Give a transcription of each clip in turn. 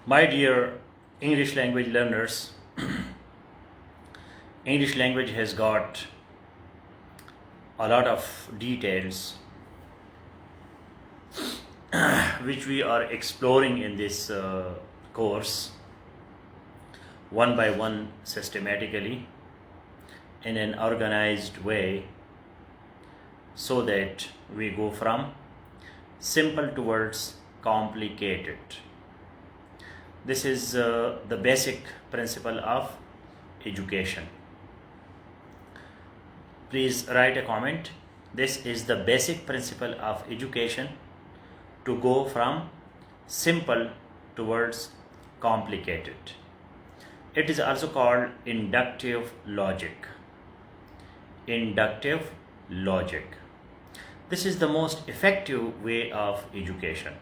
My dear English language learners, English language has got a lot of details which we are exploring in this course one by one systematically in an organized way so that we go from simple towards complicated. This is the basic principle of education. Please write a comment. This is the basic principle of education, to go from simple towards complicated. It is also called inductive logic. Inductive logic. This is the most effective way of education.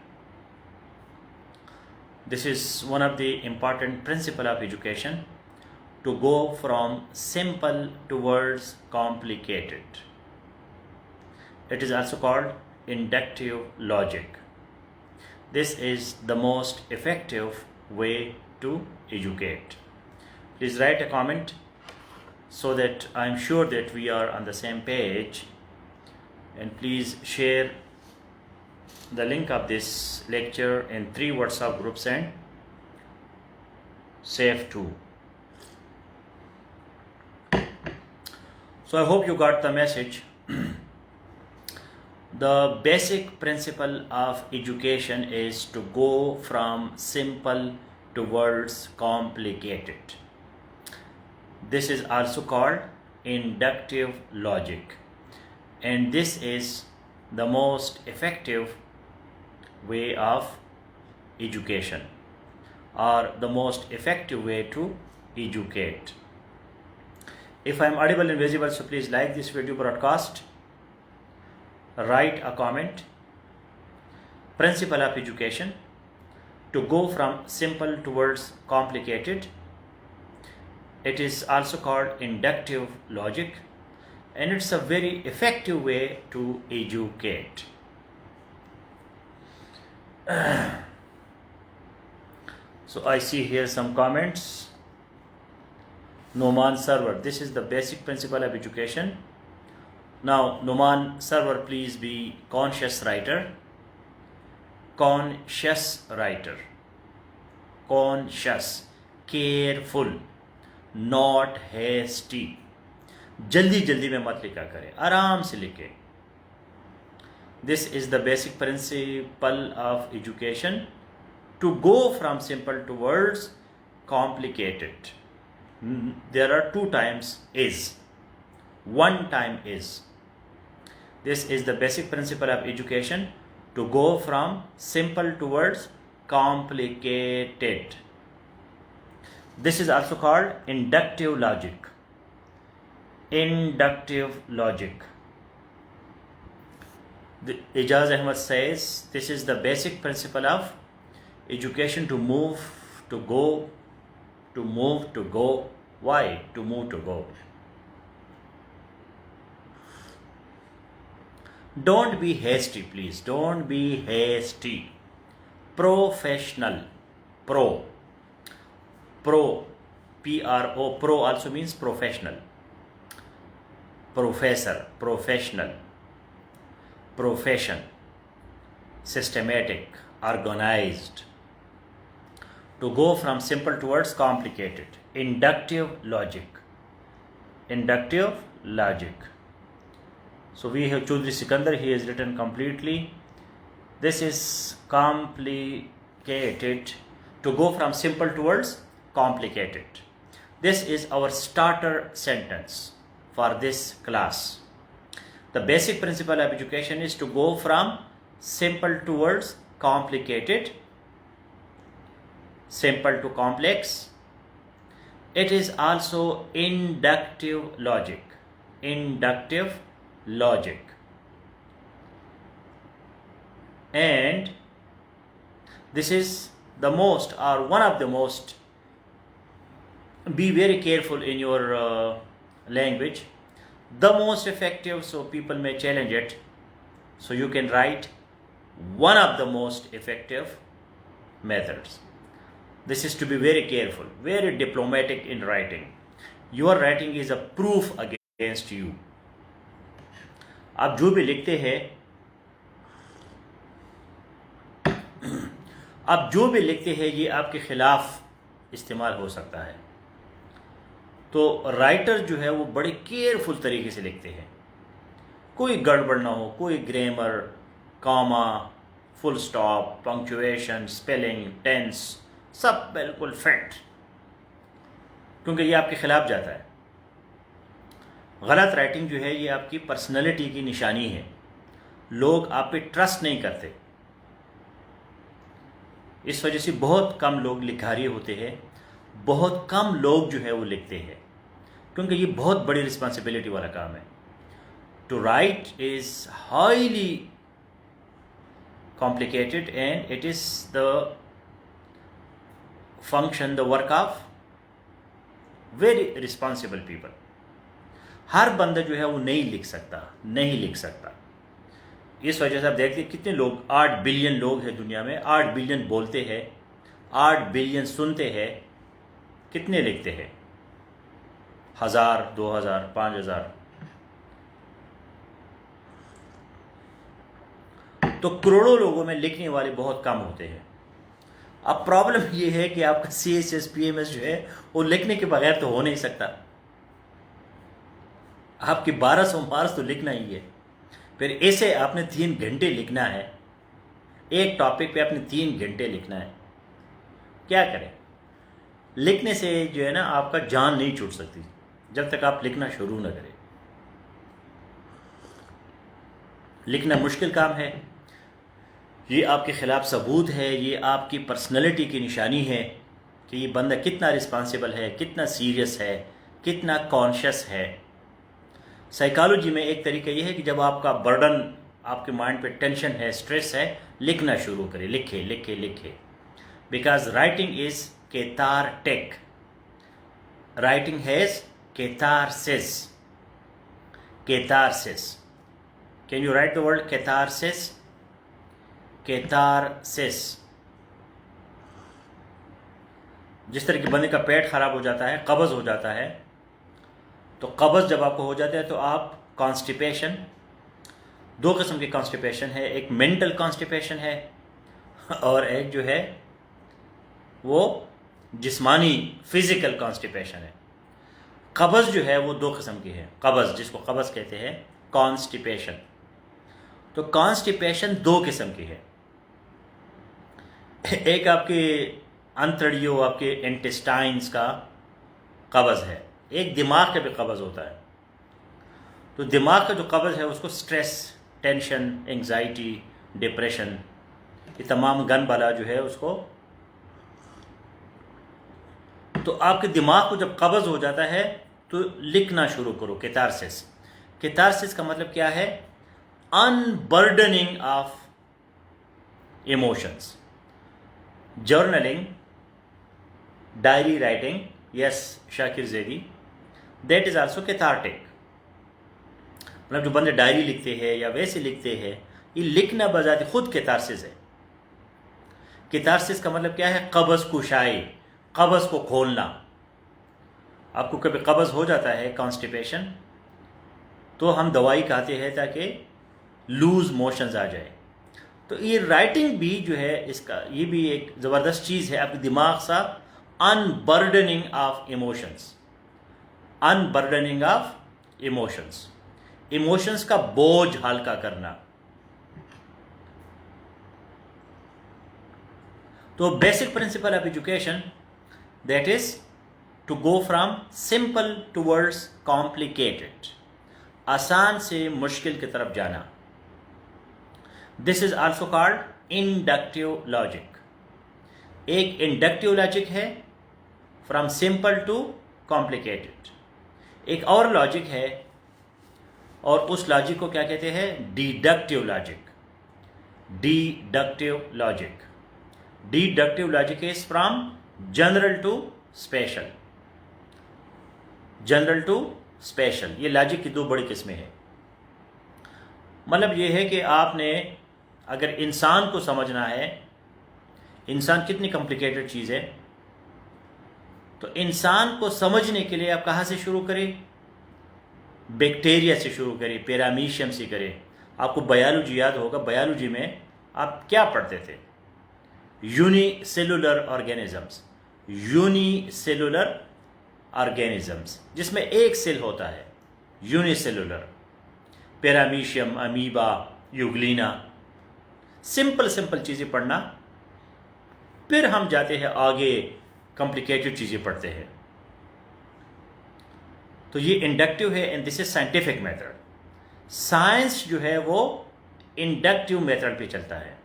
This is one of the important principles of education, to go from simple towards complicated. It is also called inductive logic. This is the most effective way to educate. Please write a comment so that I am sure that we are on the same page, and please share the link of this lecture in 3 WhatsApp groups and save 2. So I hope you got the message. The basic principle of education is to go from simple towards complicated. This is also called inductive logic, and this is the most effective way of education, or the most effective way to educate. If I am audible and visible, so please like this video broadcast, write a comment. Principle of education, to go from simple towards complicated. It is also called inductive logic, and it's a very effective way to educate. So I see here some comments. Noman Server, this is the basic principle of education. Now Noman Server, please be conscious writer. Conscious writer. Conscious, careful, not hasty. जल्दी जल्दी में मत लिखा करें, आराम से लिखें. This is the basic principle of education, to go from simple towards complicated. There are 2 times is, 1 time is. This is the basic principle of education, to go from simple towards complicated. This is also called inductive logic. Inductive logic. Ijaz Ahmad says this is the basic principle of education, to move, to go, to move, to go. Why? To move, to go. Don't be hasty, please. Don't be hasty. Professional. Pro. Pro. P-R-O. Pro also means professional. Professor. Professional. Profession. Systematic. Organized. To go from simple towards complicated. Inductive logic. Inductive logic. So we have Chaudhry Sikandar, he has written completely. This is complicated, to go from simple towards complicated. This is our starter sentence for this class. The basic principle of education is to go from simple towards complicated, simple to complex. It is also inductive logic. Inductive logic. And this is the most, or one of the most, be very careful in your language, the most effective, so people may challenge it. So you can write one of the most effective methods. This is to be very careful, very diplomatic in writing. Your writing is a proof against you. आप जो भी लिखते हैं, आप जो भी लिखते हैं ये आपके खिलाफ इस्तेमाल हो सकता है। तो राइटर जो है वो बड़े केयरफुल तरीके से लिखते हैं, कोई गड़बड़ ना हो, कोई grammar, comma, full stop, punctuation, spelling, tense, सब बिल्कुल फिट, क्योंकि ये आपके खिलाफ जाता है। गलत राइटिंग जो है ये आपकी पर्सनैलिटी की निशानी है। लोग आप पे ट्रस्ट नहीं करते, इस वजह से बहुत कम लोग लिखारी होते हैं, बहुत कम लोग जो है वो लिखते हैं, क्योंकि ये बहुत बड़ी रिस्पॉन्सिबिलिटी वाला काम है। To write is highly complicated and it is the function, the work of very responsible people. हर बंदा जो है वो नहीं लिख सकता। इस वजह से आप देखते हैं कितने लोग, 8 बिलियन लोग हैं दुनिया में, 8 बिलियन बोलते हैं, 8 बिलियन सुनते हैं, कितने लिखते हैं? 1000, 2000, 5000। तो करोड़ों लोगों में लिखने वाले बहुत कम होते हैं। अब प्रॉब्लम ये है कि आपका CSS PMS जो है वो लिखने के बगैर तो हो नहीं सकता। आपके 1200 मार्क्स तो लिखना ही है, फिर ऐसे आपने 3 घंटे लिखना है, एक टॉपिक पे आपने 3 घंटे लिखना है। क्या करें? लिखने से जो है ना आपका जान नहीं छूट सकती जब तक आप लिखना शुरू ना करें। लिखना मुश्किल काम है, ये आपके ख़िलाफ़ सबूत है, ये आपकी पर्सनैलिटी की निशानी है कि ये बंदा कितना रिस्पॉन्सिबल है, कितना सीरियस है, कितना कॉन्शियस है। साइकोलॉजी में एक तरीका ये है कि जब आपका बर्डन, आपके माइंड पे टेंशन है, स्ट्रेस है, लिखना शुरू करें, लिखे लिखे लिखे। Because writing is cathartic, writing has catharsis. Catharsis, can you right the word catharsis? Catharsis. जिस तरह के बंदे का पेट खराब हो जाता है, कब्ज़ हो जाता है, तो कब्ज़ जब आपको हो जाता है तो आप कॉन्स्टिपेशन, 2 किस्म की कॉन्स्टिपेशन है, एक मेंटल कॉन्स्टिपेशन है और एक जो है वो जिस्मानी फिजिकल कॉन्स्टिपेशन है। कब्ज़ जो है वो 2 किस्म की है, कब्ज़ जिसको कब्ज़ कहते हैं, कॉन्स्टिपेशन। तो कॉन्स्टिपेशन 2 किस्म की है, एक आपके अंतड़ियों, आपके इंटेस्टाइन्स का कब्ज़ है, एक दिमाग का भी कब्ज़ होता है। तो दिमाग का जो कब्ज़ है उसको स्ट्रेस, टेंशन, एंग्जाइटी, डिप्रेशन, ये तमाम गन वाला जो है उसको। तो आपके दिमाग को जब कब्ज़ हो जाता है तो लिखना शुरू करो, कैथारसिस। कैथारसिस का मतलब क्या है? अनबर्डनिंग of emotions. Journaling, diary writing, yes Shakir Zaidi, that is also cathartic. मतलब जो बंदे डायरी लिखते हैं या वैसे लिखते हैं, ये लिखना बजाते खुद कैथारसिस है। कैथारसिस का मतलब क्या है? कब्ज़ कुशाई, कब्ज़ को खोलना। आपको कभी कब्ज़ हो जाता है, कॉन्स्टिपेशन, तो हम दवाई खाते हैं ताकि लूज़ मोशंस आ जाए। तो ये राइटिंग भी जो है इसका, ये भी एक ज़बरदस्त चीज़ है आपके दिमाग सा। Unburdening of emotions, unburdening of emotions, emotions का बोझ हल्का करना। तो basic principle of education that is to go from simple towards complicated, आसान से मुश्किल की तरफ जाना। This is also called inductive logic. एक इंडक्टिव लॉजिक है फ्रॉम सिंपल टू कॉम्प्लिकेटेड, एक और लॉजिक है और उस लॉजिक को क्या कहते हैं? Deductive logic. Deductive logic, deductive logic is from general to special, general to special. ये लॉजिक की 2 बड़ी किस्में हैं। मतलब ये है कि आपने अगर इंसान को समझना है, इंसान कितनी कॉम्प्लिकेटेड चीज़ है, तो इंसान को समझने के लिए आप कहाँ से शुरू करें? बैक्टीरिया से शुरू करें, पैरामीशियम से करें। आपको बायोलॉजी याद होगा, बायोलॉजी में आप क्या पढ़ते थे? यूनिसेलुलर ऑर्गेनिजम्स, यूनिसेलुलर ऑर्गेनिजम्स जिसमें एक सेल होता है, unicellular. Paramecium, amoeba, Euglena, simple simple चीज़ें पढ़ना। फिर हम जाते हैं आगे, कॉम्प्लिकेटेड चीज़ें पढ़ते हैं। तो ये इंडक्टिव है and this is scientific method. Science जो है वो इंडक्टिव मेथड पे चलता है।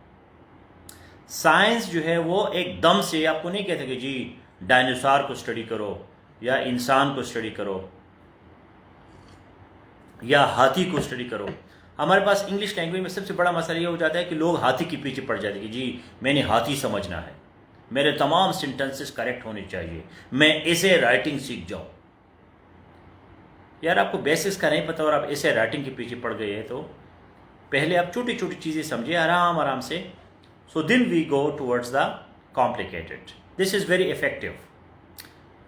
साइंस जो है वो एकदम से आपको नहीं कहते कि जी डायनासोर को स्टडी करो या इंसान को स्टडी करो या हाथी को स्टडी करो। हमारे पास इंग्लिश लैंग्वेज में सबसे बड़ा मसला ये हो जाता है कि लोग हाथी के पीछे पड़ जाते हैं कि जी मैंने हाथी समझना है, मेरे तमाम सेंटेंसेस करेक्ट होने चाहिए, मैं ऐसे राइटिंग सीख जाऊं। यार आपको बेसिक्स का नहीं पता और आप ऐसे राइटिंग के पीछे पड़ गए हैं, तो पहले आप छोटी छोटी चीज़ें समझिए आराम आराम से। So then we go towards the complicated. This is very effective,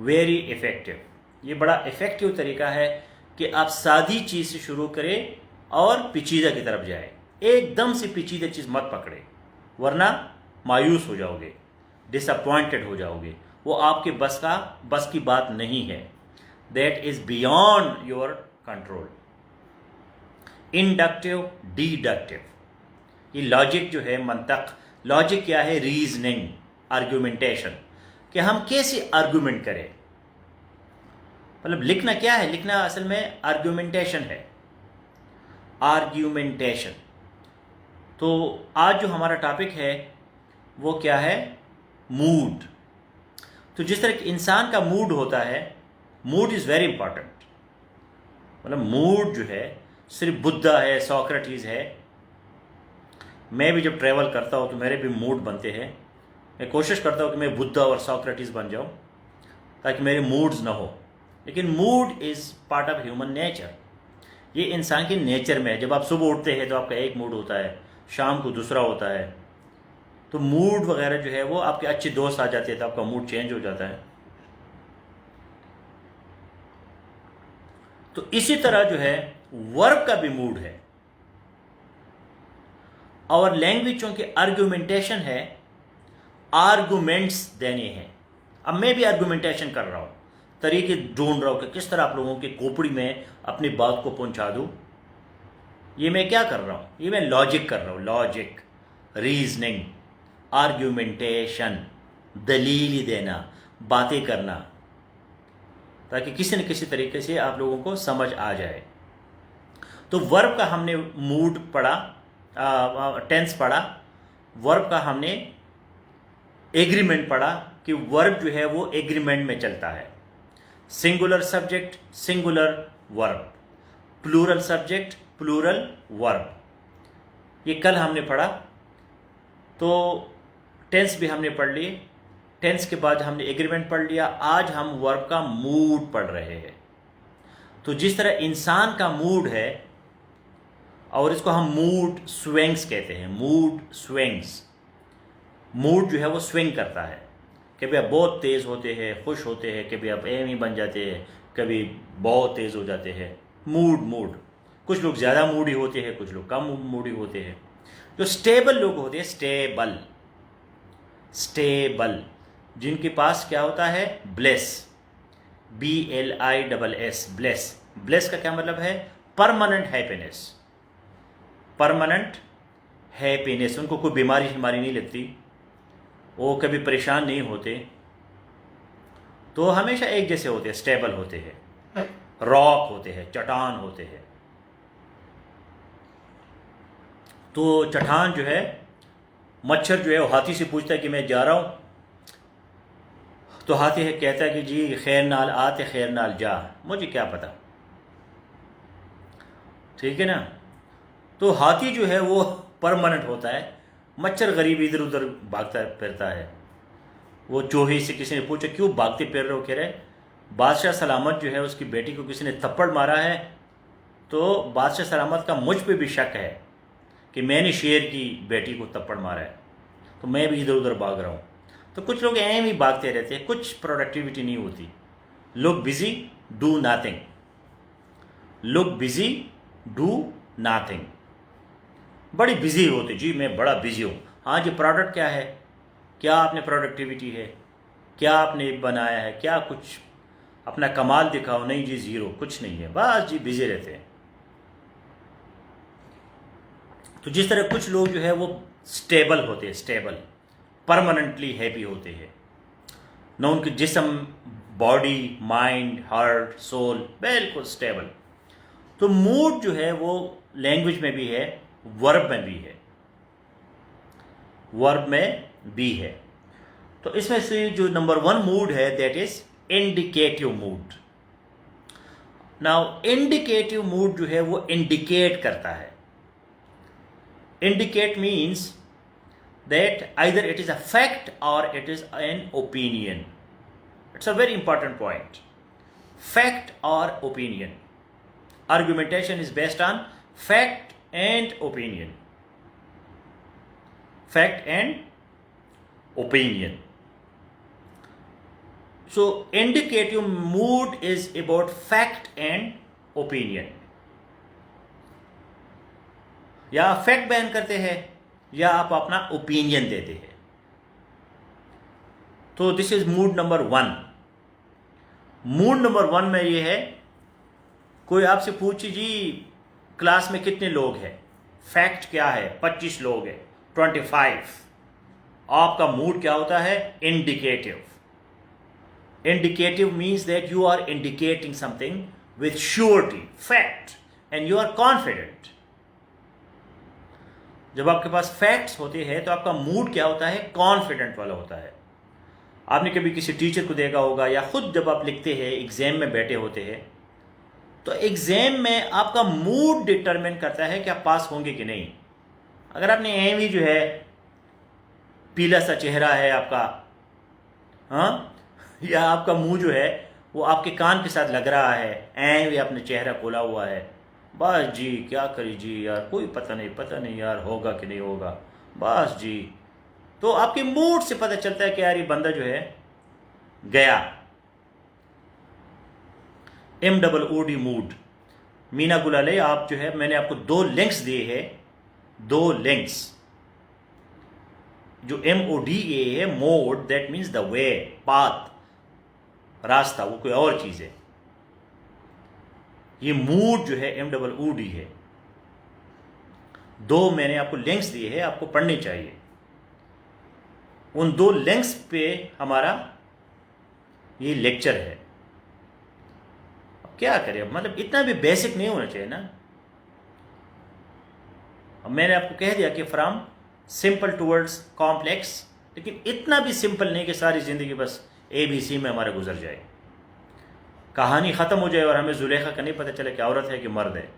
very effective. ये बड़ा इफेक्टिव तरीका है कि आप सादी चीज़ से शुरू करें और पेचीदा की तरफ जाए। एकदम से पेचीदा चीज़ मत पकड़े, वरना मायूस हो जाओगे, डिसअपॉइंटेड हो जाओगे। वो आपके बस की बात नहीं है। That is beyond your control. Inductive, deductive, ये लॉजिक जो है, मंतक। लॉजिक क्या है? रीजनिंग, आर्ग्यूमेंटेशन, कि हम कैसे आर्ग्यूमेंट करें। मतलब लिखना क्या है? लिखना असल में आर्ग्यूमेंटेशन है, आर्ग्यूमेंटेशन। तो आज जो हमारा टॉपिक है वो क्या है? मूड। तो जिस तरह इंसान का मूड होता है, मूड इज़ वेरी इंपॉर्टेंट। मतलब मूड जो है सिर्फ बुद्धा है, सोक्रेटिस है। मैं भी जब ट्रैवल करता हूँ तो मेरे भी मूड बनते हैं। मैं कोशिश करता हूँ कि मैं बुद्धा और सोक्रेटिस बन जाऊँ ताकि मेरे मूड्स ना हो। लेकिन mood is part of human nature. ये इंसान के नेचर में है। जब आप सुबह उठते हैं तो आपका एक मूड होता है, शाम को दूसरा होता है। तो मूड वगैरह जो है वो आपके अच्छे दोस्त आ जाते हैं तो आपका मूड चेंज हो जाता है। तो इसी तरह जो है वर्ब का भी मूड है। और लैंग्वेज चूंकि आर्ग्यूमेंटेशन है, आर्गुमेंट्स देने हैं। अब मैं भी आर्गुमेंटेशन कर रहा हूं, तरीके ढूंढ रहा हूं कि किस तरह आप लोगों की खोपड़ी में अपनी बात को पहुंचा दूं। ये मैं क्या कर रहा हूं? ये मैं लॉजिक कर रहा हूं। लॉजिक, रीजनिंग, आर्ग्यूमेंटेशन, दलील देना, बातें करना, ताकि किसी न किसी तरीके से आप लोगों को समझ आ जाए। तो वर्ब का हमने मूड पढ़ा, टेंस पढ़ा। वर्ब का हमने एग्रीमेंट पढ़ा कि वर्ब जो है वो एग्रीमेंट में चलता है। Singular subject, singular verb, plural subject, plural verb. ये कल हमने पढ़ा। तो टेंस भी हमने पढ़ लिए। टेंस के बाद हमने एग्रीमेंट पढ़ लिया। आज हम वर्ब का मूड पढ़ रहे हैं। तो जिस तरह इंसान का मूड है, और इसको हम मूड स्विंग्स कहते हैं, मूड स्विंग्स। मूड जो है वो स्विंग करता है। कभी आप बहुत तेज़ होते हैं, खुश होते हैं, कभी आप एम ही बन जाते हैं, कभी बहुत तेज़ हो जाते हैं। मूड। कुछ लोग ज़्यादा मूडी होते हैं, कुछ लोग कम मूडी होते हैं। जो स्टेबल लोग होते हैं, स्टेबल, जिनके पास क्या होता है? Bless, BLISS, bless. ब्लेस का क्या मतलब है? Permanent happiness, permanent happiness. उनको कोई बीमारी नहीं लगती, वो कभी परेशान नहीं होते, तो हमेशा एक जैसे होते हैं, स्टेबल होते हैं, रॉक होते हैं, चट्टान होते हैं। तो चट्टान जो है, मच्छर जो है वो हाथी से पूछता है कि मैं जा रहा हूं, तो हाथी है कहता है कि जी खैर नाल आते खैर नाल जा, मुझे क्या पता। ठीक है ना? तो हाथी जो है वो परमानेंट होता है, मच्छर गरीब इधर उधर भागता फिरता है। वो चूहे से किसी ने पूछा क्यों भागते फिर रहे हो? कह रहे बादशाह सलामत जो है उसकी बेटी को किसी ने थप्पड़ मारा है, तो बादशाह सलामत का मुझ पे भी शक है कि मैंने शेर की बेटी को थप्पड़ मारा है, तो मैं भी इधर उधर भाग रहा हूँ। तो कुछ लोग एम ही भागते रहते हैं, कुछ प्रोडक्टिविटी नहीं होती। Look busy, do nothing. Look busy, do nothing. बड़ी बिजी होते, जी मैं बड़ा बिजी हूँ। हाँ जी, प्रोडक्ट क्या है? क्या आपने प्रोडक्टिविटी है? क्या आपने बनाया है? क्या कुछ अपना कमाल दिखाओ? नहीं जी, ज़ीरो, कुछ नहीं है, बस जी बिजी रहते हैं। तो जिस तरह कुछ लोग जो है वो स्टेबल होते हैं, स्टेबल, परमानेंटली हैप्पी होते हैं ना, उनके जिस्म, बॉडी, माइंड, हार्ट, सोल बिल्कुल स्टेबल। तो मूड जो है वो लैंग्वेज में भी है, वर्ब में भी है, वर्ब में भी है। तो इसमें से जो नंबर 1 मूड है that is indicative mood. Now indicative mood जो है वो इंडिकेट करता है। Indicate means that either it is a fact or it is an opinion. It's a very important point. Fact or opinion. Argumentation is based on fact and opinion. Fact and opinion. So indicative mood is about fact and opinion. या fact बयान करते हैं या आप अपना opinion देते हैं। तो this is mood number 1। Mood number 1 में ये है, कोई आपसे पूछे जी क्लास में कितने लोग हैं, फैक्ट क्या है? 25 लोग हैं, 25। आपका मूड क्या होता है? Indicative. Indicative means that you are indicating something with surety, fact, and you are confident. जब आपके पास फैक्ट्स होते हैं तो आपका मूड क्या होता है? कॉन्फिडेंट वाला होता है। आपने कभी किसी टीचर को देखा होगा या खुद जब आप लिखते हैं, एग्जाम में बैठे होते हैं, तो एग्जाम में आपका मूड डिटरमिन करता है कि आप पास होंगे कि नहीं। अगर आपने एम ही जो है पीला सा चेहरा है आपका, हाँ, या आपका मुंह जो है वो आपके कान के साथ लग रहा है, एम ही आपने चेहरा खोला हुआ है, बस जी क्या करी जी यार, कोई पता नहीं यार होगा कि नहीं होगा, बस जी, तो आपके मूड से पता चलता है कि यार ये बंदा जो है गया। MOOD mood. मीना गुलाले, आप जो है मैंने आपको 2 लिंक्स दिए हैं, 2 लिंक्स। जो MODA है, mode, that means the way, path, रास्ता, वो कोई और चीज है। ये मूड जो है MOOD है। 2 मैंने आपको लिंक्स दिए हैं, आपको पढ़ने चाहिए। उन 2 लिंक्स पे हमारा ये लेक्चर है। अब क्या करें, मतलब इतना भी बेसिक नहीं होना चाहिए ना। अब मैंने आपको कह दिया कि फ्रॉम सिंपल टूवर्ड्स कॉम्प्लेक्स, लेकिन इतना भी सिंपल नहीं कि सारी जिंदगी बस ABC में हमारा गुजर जाए, कहानी ख़त्म हो जाए और हमें जुलेखा का नहीं पता चले कि औरत है कि मर्द है।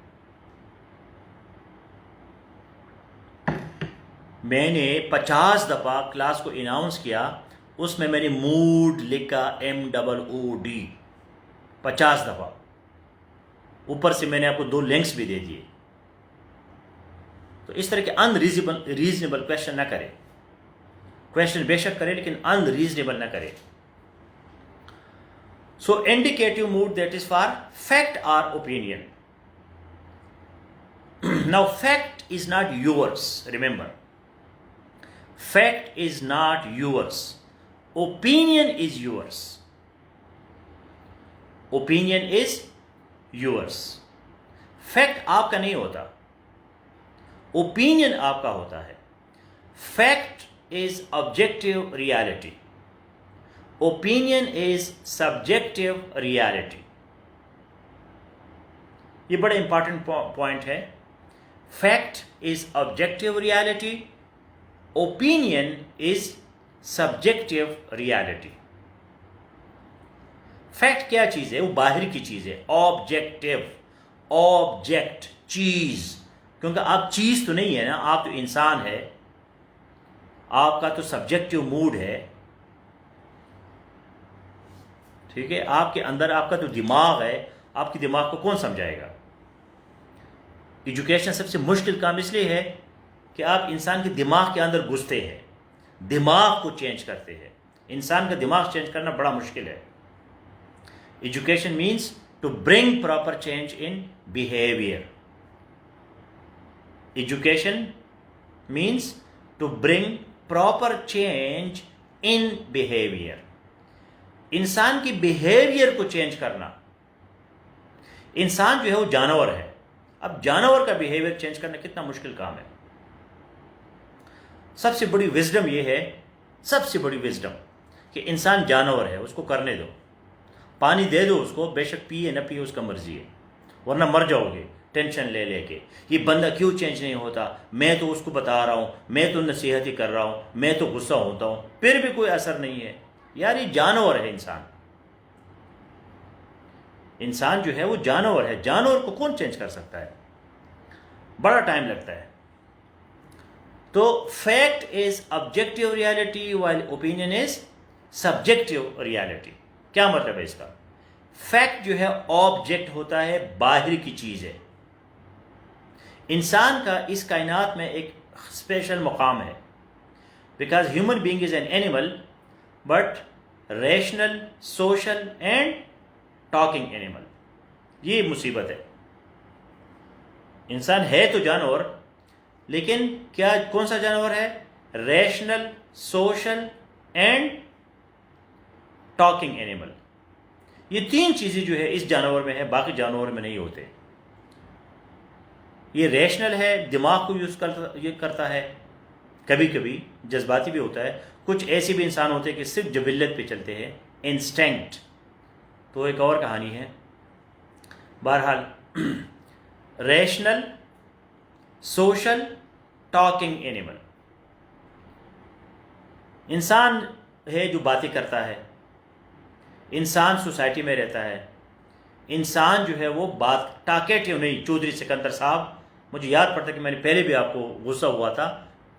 मैंने 50 दफ़ा क्लास को अनाउंस किया, उसमें मैंने मूड लिखा MOOD 50 दफ़ा। ऊपर से मैंने आपको 2 लिंक्स भी दे दिए। तो इस तरह के अनरीजनेबल क्वेश्चन ना करें। क्वेश्चन बेशक करें लेकिन अनरीजनेबल ना करें। So indicative mood, that is for fact or opinion. Now fact is not yours, remember. Fact is not yours. Opinion is yours. Opinion is yours. Fact आपका नहीं होता, opinion आपका होता है। Fact is objective reality. Opinion is subjective reality. ये बड़ा important point है। Fact is objective reality, opinion is subjective reality. Fact क्या चीज है? वो बाहर की चीज है, ऑब्जेक्टिव, ऑब्जेक्ट, चीज, क्योंकि आप चीज तो नहीं है ना, आप तो इंसान है, आपका तो सब्जेक्टिव मूड है, ठीक है। आपके अंदर आपका तो दिमाग है, आपके दिमाग को कौन समझाएगा? एजुकेशन सबसे मुश्किल काम इसलिए है कि आप इंसान के दिमाग के अंदर घुसते हैं, दिमाग को चेंज करते हैं, इंसान का दिमाग चेंज करना बड़ा मुश्किल है। Education means to bring proper change in behaviour. Education means to bring proper change in behaviour. इंसान की बिहेवियर को चेंज करना। इंसान जो है वो जानवर है। अब जानवर का बिहेवियर चेंज करना कितना मुश्किल काम है। सबसे बड़ी विजडम ये है, सबसे बड़ी विजडम, कि इंसान जानवर है, उसको करने दो, पानी दे दो उसको, बेशक पिए न पिए उसका मर्जी है, वरना मर जाओगे टेंशन ले लेके। ये बंदा क्यों चेंज नहीं होता, मैं तो उसको बता रहा हूँ, मैं तो नसीहत ही कर रहा हूँ, मैं तो गुस्सा होता हूँ, फिर भी कोई असर नहीं है। यार ये जानवर है इंसान। इंसान जो है वो जानवर है। जानवर को कौन चेंज कर सकता है? बड़ा टाइम लगता है। तो fact is objective reality while opinion is subjective reality. क्या मतलब है इसका? फैक्ट जो है ऑब्जेक्ट होता है, बाहर की चीज है। इंसान का इस कायनात में एक स्पेशल मुकाम है, because human being is an animal, but rational, social and talking animal. ये मुसीबत है। इंसान है तो जानवर, लेकिन क्या, कौन सा जानवर है? Rational, social and talking animal. ये तीन चीजें जो है इस जानवर में है, बाकी जानवर में नहीं होते। ये रैशनल है, दिमाग को यूज करता है, कभी कभी जज्बाती भी होता है। कुछ ऐसे भी इंसान होते हैं कि सिर्फ जबिल्लत पे चलते हैं, इंस्टिंक्ट। तो एक और कहानी है। बहरहाल रैशनल, सोशल, टॉकिंग एनिमल। इंसान है जो बातें करता है, इंसान सोसाइटी में रहता है, इंसान जो है वो बात टाकेटिव नहीं। चौधरी सिकंदर साहब, मुझे याद पड़ता है कि मैंने पहले भी आपको गुस्सा हुआ था।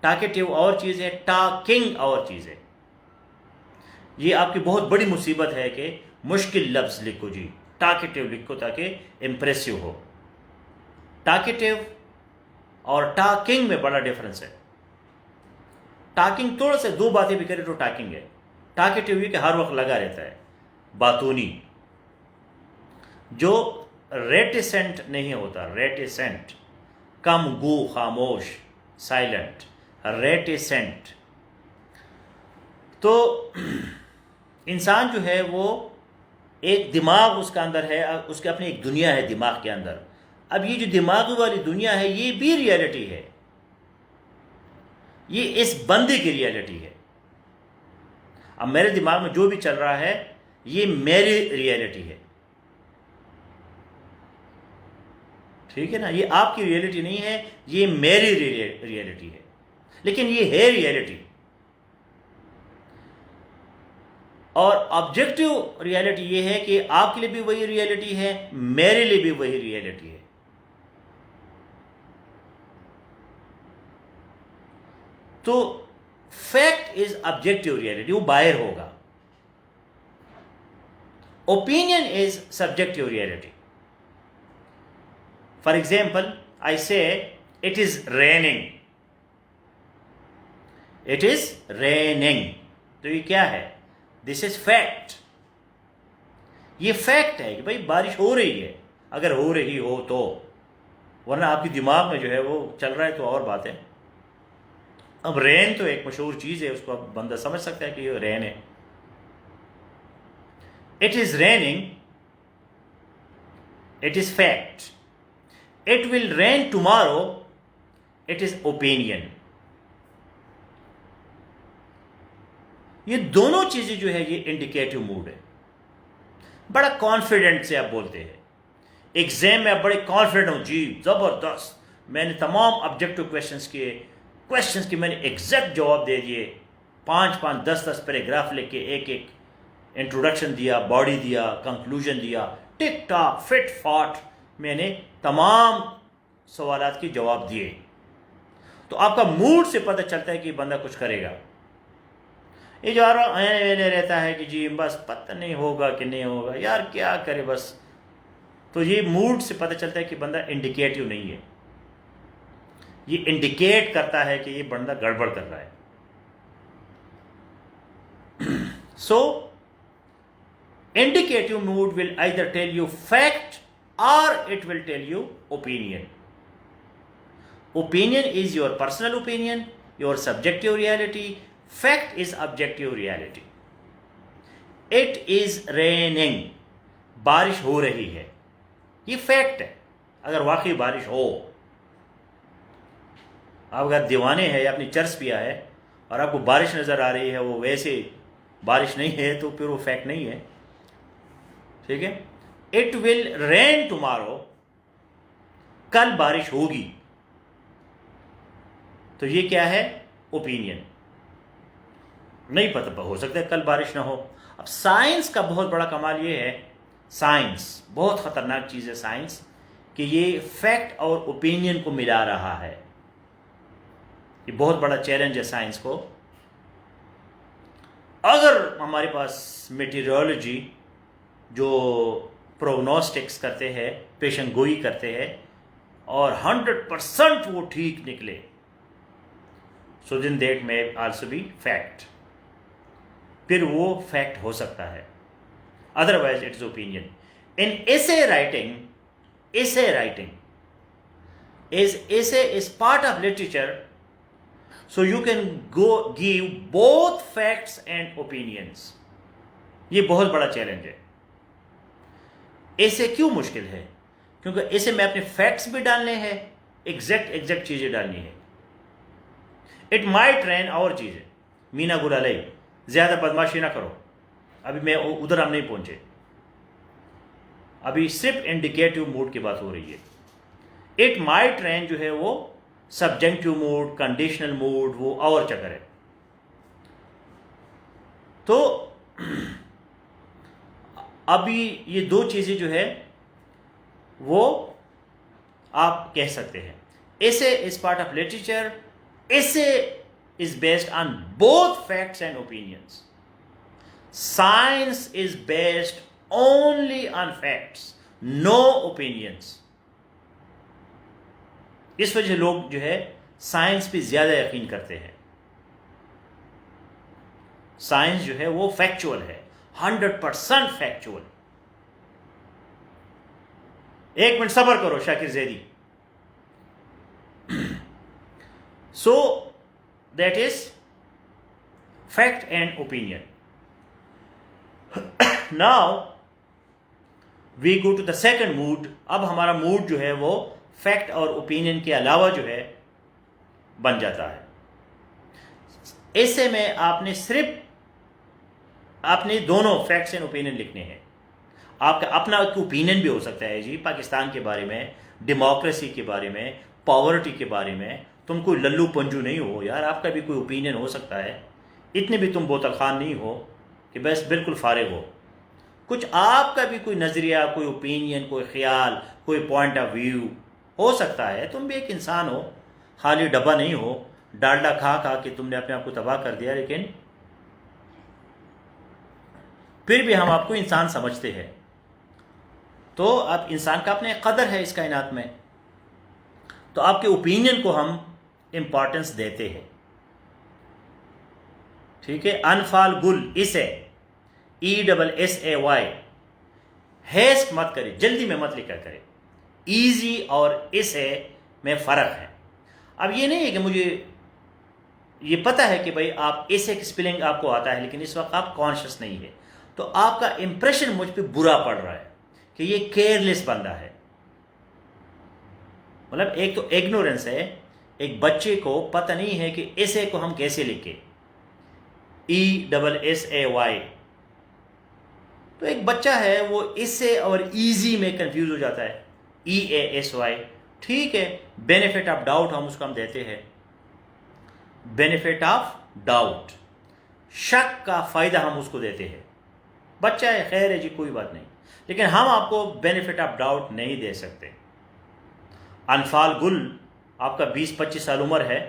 टाकेटिव और चीज़ है, टॉकिंग और चीज़ है। ये आपकी बहुत बड़ी मुसीबत है कि मुश्किल लफ्ज़ लिखो जी, टाकेटिव लिखो ताकि इम्प्रेसिव हो। टाकेटिव और टॉकिंग में बड़ा डिफरेंस है। टॉकिंग थोड़ा से दो बातें भी करे तो टॉकिंग है। टाकेटिव ये कि हर वक्त लगा रहता है, बातूनी, जो रेटिसेंट नहीं होता। रेटिसेंट, कम गो, खामोश, साइलेंट, रेटिसेंट। तो इंसान जो है वो एक दिमाग उसका अंदर है, उसके अपनी एक दुनिया है दिमाग के अंदर। अब ये जो दिमाग वाली दुनिया है ये भी रियलिटी है, ये इस बंदे की रियलिटी है। अब मेरे दिमाग में जो भी चल रहा है ये मेरी रियलिटी है, ठीक है ना? ये आपकी रियलिटी नहीं है, ये मेरी रियलिटी है, लेकिन ये है रियलिटी। और ऑब्जेक्टिव रियलिटी ये है कि आपके लिए भी वही रियलिटी है, मेरे लिए भी वही रियलिटी है। तो फैक्ट इज ऑब्जेक्टिव रियलिटी, वो बाहर होगा। Opinion is subjective reality. For example, I say it is raining, it is raining. तो ये क्या है? This is fact. ये फैक्ट है कि भाई बारिश हो रही है, अगर हो रही हो तो, वरना आपके दिमाग में जो है वो चल रहा है तो और बात है। अब रेन तो एक मशहूर चीज़ है, उसको अब बंदा समझ सकता है कि ये रेन है। It is raining, it is fact. It will rain tomorrow, it is opinion. ये दोनों चीजें जो है ये इंडिकेटिव मूड है। बड़ा कॉन्फिडेंट से आप बोलते हैं, एग्जाम में आप बड़े कॉन्फिडेंट हो जी, जबरदस्त, मैंने तमाम ऑब्जेक्टिव क्वेश्चंस की मैंने एग्जैक्ट जवाब दे दिए, 5-5, 10-10 पैराग्राफ लिख के एक एक इंट्रोडक्शन दिया, बॉडी दिया, कंक्लूजन दिया, टिक टॉक फिट फाट मैंने तमाम सवालात के जवाब दिए। तो आपका मूड से पता चलता है कि बंदा कुछ करेगा। ये जो आने रहता है कि जी बस पता नहीं होगा कि नहीं होगा, यार क्या करे बस, तो ये मूड से पता चलता है कि बंदा इंडिकेटिव नहीं है। ये इंडिकेट करता है कि ये बंदा गड़बड़ कर रहा है। So indicative mood will either tell you fact or it will tell you opinion. Opinion is your personal opinion, your subjective reality. Fact is objective reality. It is raining. बारिश हो रही है, ये फैक्ट है। अगर वाकई बारिश हो, आप अगर दीवाने हैं या अपनी चर्च पिया है और आपको बारिश नज़र आ रही है, वो वैसे बारिश नहीं है, तो फिर वो फैक्ट नहीं है। ठीक है। इट विल रेन टुमारो, कल बारिश होगी, तो ये क्या है? ओपिनियन। नहीं पता, हो सकता है कल बारिश ना हो। अब साइंस का बहुत बड़ा कमाल ये है, साइंस बहुत खतरनाक चीज़ है साइंस, कि ये फैक्ट और ओपिनियन को मिला रहा है। ये बहुत बड़ा चैलेंज है साइंस को। अगर हमारे पास मेटीरियोलॉजी जो प्रोग्नोस्टिक्स करते हैं, पेशन गोई करते हैं, और 100% वो ठीक निकले, so then that may also be fact, फिर वो फैक्ट हो सकता है, otherwise it's opinion. In essay writing is part of literature, so you can give both facts and opinions. ये बहुत बड़ा चैलेंज है। ऐसे क्यों मुश्किल है? क्योंकि ऐसे में अपने फैक्ट्स भी डालने हैं, एग्जैक्ट चीज़ें डालनी है। इट माइट रेन, और चीज़ें, मीना गुलालई, ज़्यादा बदमाशी ना करो, अभी मैं उधर हम नहीं पहुंचे, अभी सिर्फ इंडिकेटिव मूड की बात हो रही है। इट माइट रेन जो है वो सब्जेक्टिव मूड, कंडीशनल मूड, वो और चक्कर है। तो अभी ये दो चीज़ें जो है वो आप कह सकते हैं। essay is part of literature. Essay is based on both facts and opinions. Science is based only on facts, no opinions. इस वजह लोग जो है साइंस पे ज़्यादा यकीन करते हैं। साइंस जो है वो फैक्चुअल है, 100% फैक्चुअल। एक मिनट सब्र करो Shakir Zaidi. So that is fact and opinion. Now we go to the second mood. अब हमारा मूड जो है वो फैक्ट और ओपिनियन के अलावा जो है बन जाता है। ऐसे में आपने सिर्फ आपने दोनों फैक्ट्स एंड ओपिनियन लिखने हैं। आपका अपना ओपिनियन भी हो सकता है जी, पाकिस्तान के बारे में, डेमोक्रेसी के बारे में, पॉवर्टी के बारे में। तुम कोई लल्लू पंजू नहीं हो यार, आपका भी कोई ओपिनियन हो सकता है। इतने भी तुम बोतल खान नहीं हो कि बस बिल्कुल फारिग हो। कुछ आपका भी कोई नज़रिया, कोई ओपिनियन, कोई ख्याल, कोई पॉइंट ऑफ व्यू हो सकता है। तुम भी एक इंसान हो, खाली डब्बा नहीं हो, डालडा खा खा के तुमने अपने आप को तबाह कर दिया, लेकिन फिर भी हम आपको इंसान समझते हैं। तो अब इंसान का अपने कदर है इस कायनात में, तो आपके ओपिनियन को हम इम्पॉर्टेंस देते हैं। ठीक है। अनफाल गुल, इसे ESSAY, हैस्ट मत करें, जल्दी में मत लिखा करें। ईजी और इसे में फ़र्क है। अब ये नहीं है कि मुझे ये पता है कि भाई आप इसे की स्पेलिंग आपको आता है, लेकिन इस वक्त आप कॉन्शियस नहीं है, तो आपका इंप्रेशन मुझ पे बुरा पड़ रहा है कि ये केयरलेस बंदा है। मतलब एक तो इग्नोरेंस है, एक बच्चे को पता नहीं है कि इसे को हम कैसे लिखें, ESSAY। तो एक बच्चा है वो इससे और इजी में कंफ्यूज हो जाता है, EASY। ठीक है, बेनिफिट ऑफ डाउट हम उसको हम देते हैं, बेनिफिट ऑफ डाउट, शक का फायदा हम उसको देते हैं। बच्चा है, खैर है जी, कोई बात नहीं, लेकिन हम आपको बेनिफिट ऑफ डाउट नहीं दे सकते। अनफाल गुल, आपका 20-25 साल उम्र है,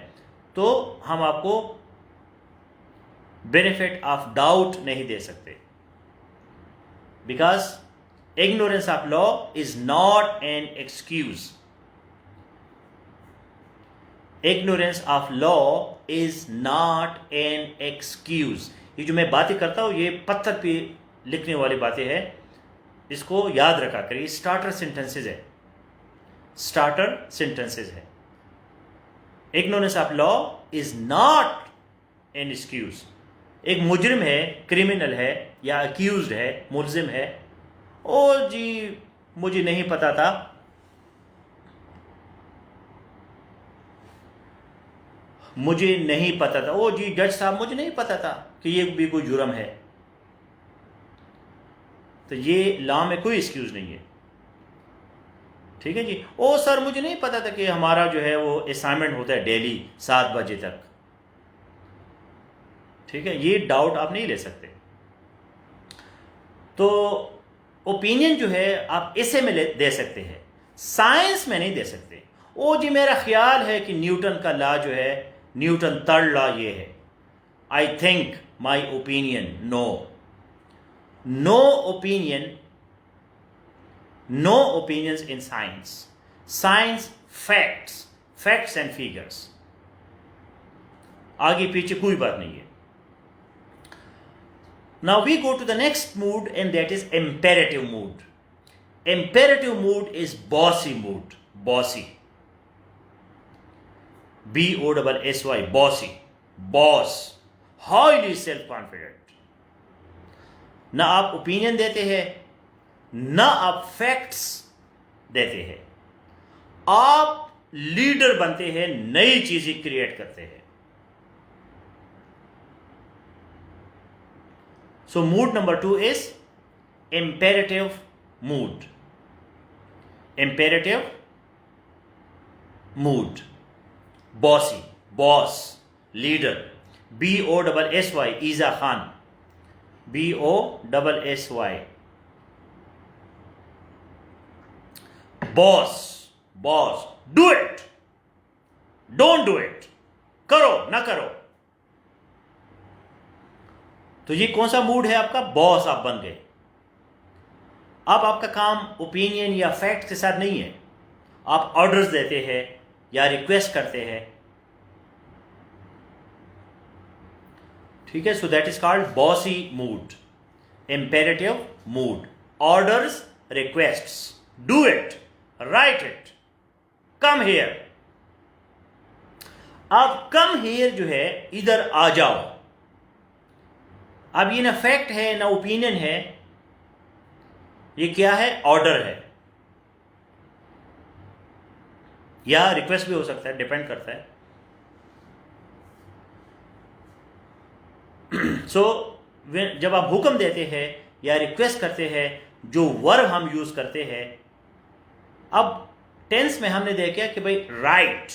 तो हम आपको बेनिफिट ऑफ डाउट नहीं दे सकते, because ignorance of law is not an excuse. Ignorance of law is not an excuse. ये जो मैं बातें करता हूँ ये पत्थर पे लिखने वाली बातें हैं, इसको याद रखा करिए। स्टार्टर सेंटेंसेज है, स्टार्टर सेंटेंसेज है। Ignorance of law is not an excuse. एक मुजरिम है, क्रिमिनल है या अक्यूज्ड है, मुलजिम है, ओ जी मुझे नहीं पता था, मुझे नहीं पता था, ओ जी जज साहब मुझे नहीं पता था कि ये भी कोई जुर्म है। तो ये लॉ में कोई एक्सक्यूज नहीं है, ठीक है जी। ओ सर मुझे नहीं पता था कि हमारा जो है वो असाइनमेंट होता है डेली 7 बजे तक, ठीक है, ये डाउट आप नहीं ले सकते। तो ओपिनियन जो है आप इसे में दे सकते हैं, साइंस में नहीं दे सकते। ओ जी मेरा ख्याल है कि न्यूटन का लॉ जो है, न्यूटन थर्ड लॉ ये है, I think my opinion. No, no opinion, no opinions in science. Science facts, facts and figures, आगे पीछे कोई बात नहीं है। Now we go to the next mood, and that is imperative mood. Imperative mood is bossy mood. Bossy. B-O-S-S-Y. Bossy. Boss. Highly self-confident. ना आप opinion देते हैं, ना आप फैक्ट्स देते हैं, आप लीडर बनते हैं, नई चीजें क्रिएट करते हैं। So mood number 2 is imperative mood. Imperative mood. Bossy, boss, leader. B-O-S-S-Y, Iza Khan. B-O-S-S-Y. Boss, boss. Do it. Don't do it. करो ना करो। तो ये कौन सा मूड है आपका? बॉस आप बन गए। अब आपका काम ओपिनियन या फैक्ट के साथ नहीं है, आप ऑर्डर्स देते हैं या रिक्वेस्ट करते हैं, ठीक है। सो that is called bossy mood, imperative mood. Orders, requests, do it, right it, come here. अब कम हियर जो है, इधर आ जाओ। अब ये ना फैक्ट है ना ओपिनियन है, ये क्या है? ऑर्डर है या रिक्वेस्ट भी हो सकता है, डिपेंड करता है। सो जब आप हुक्म देते हैं या रिक्वेस्ट करते हैं, जो वर्ब हम यूज करते हैं, अब टेंस में हमने देखा कि भाई राइट।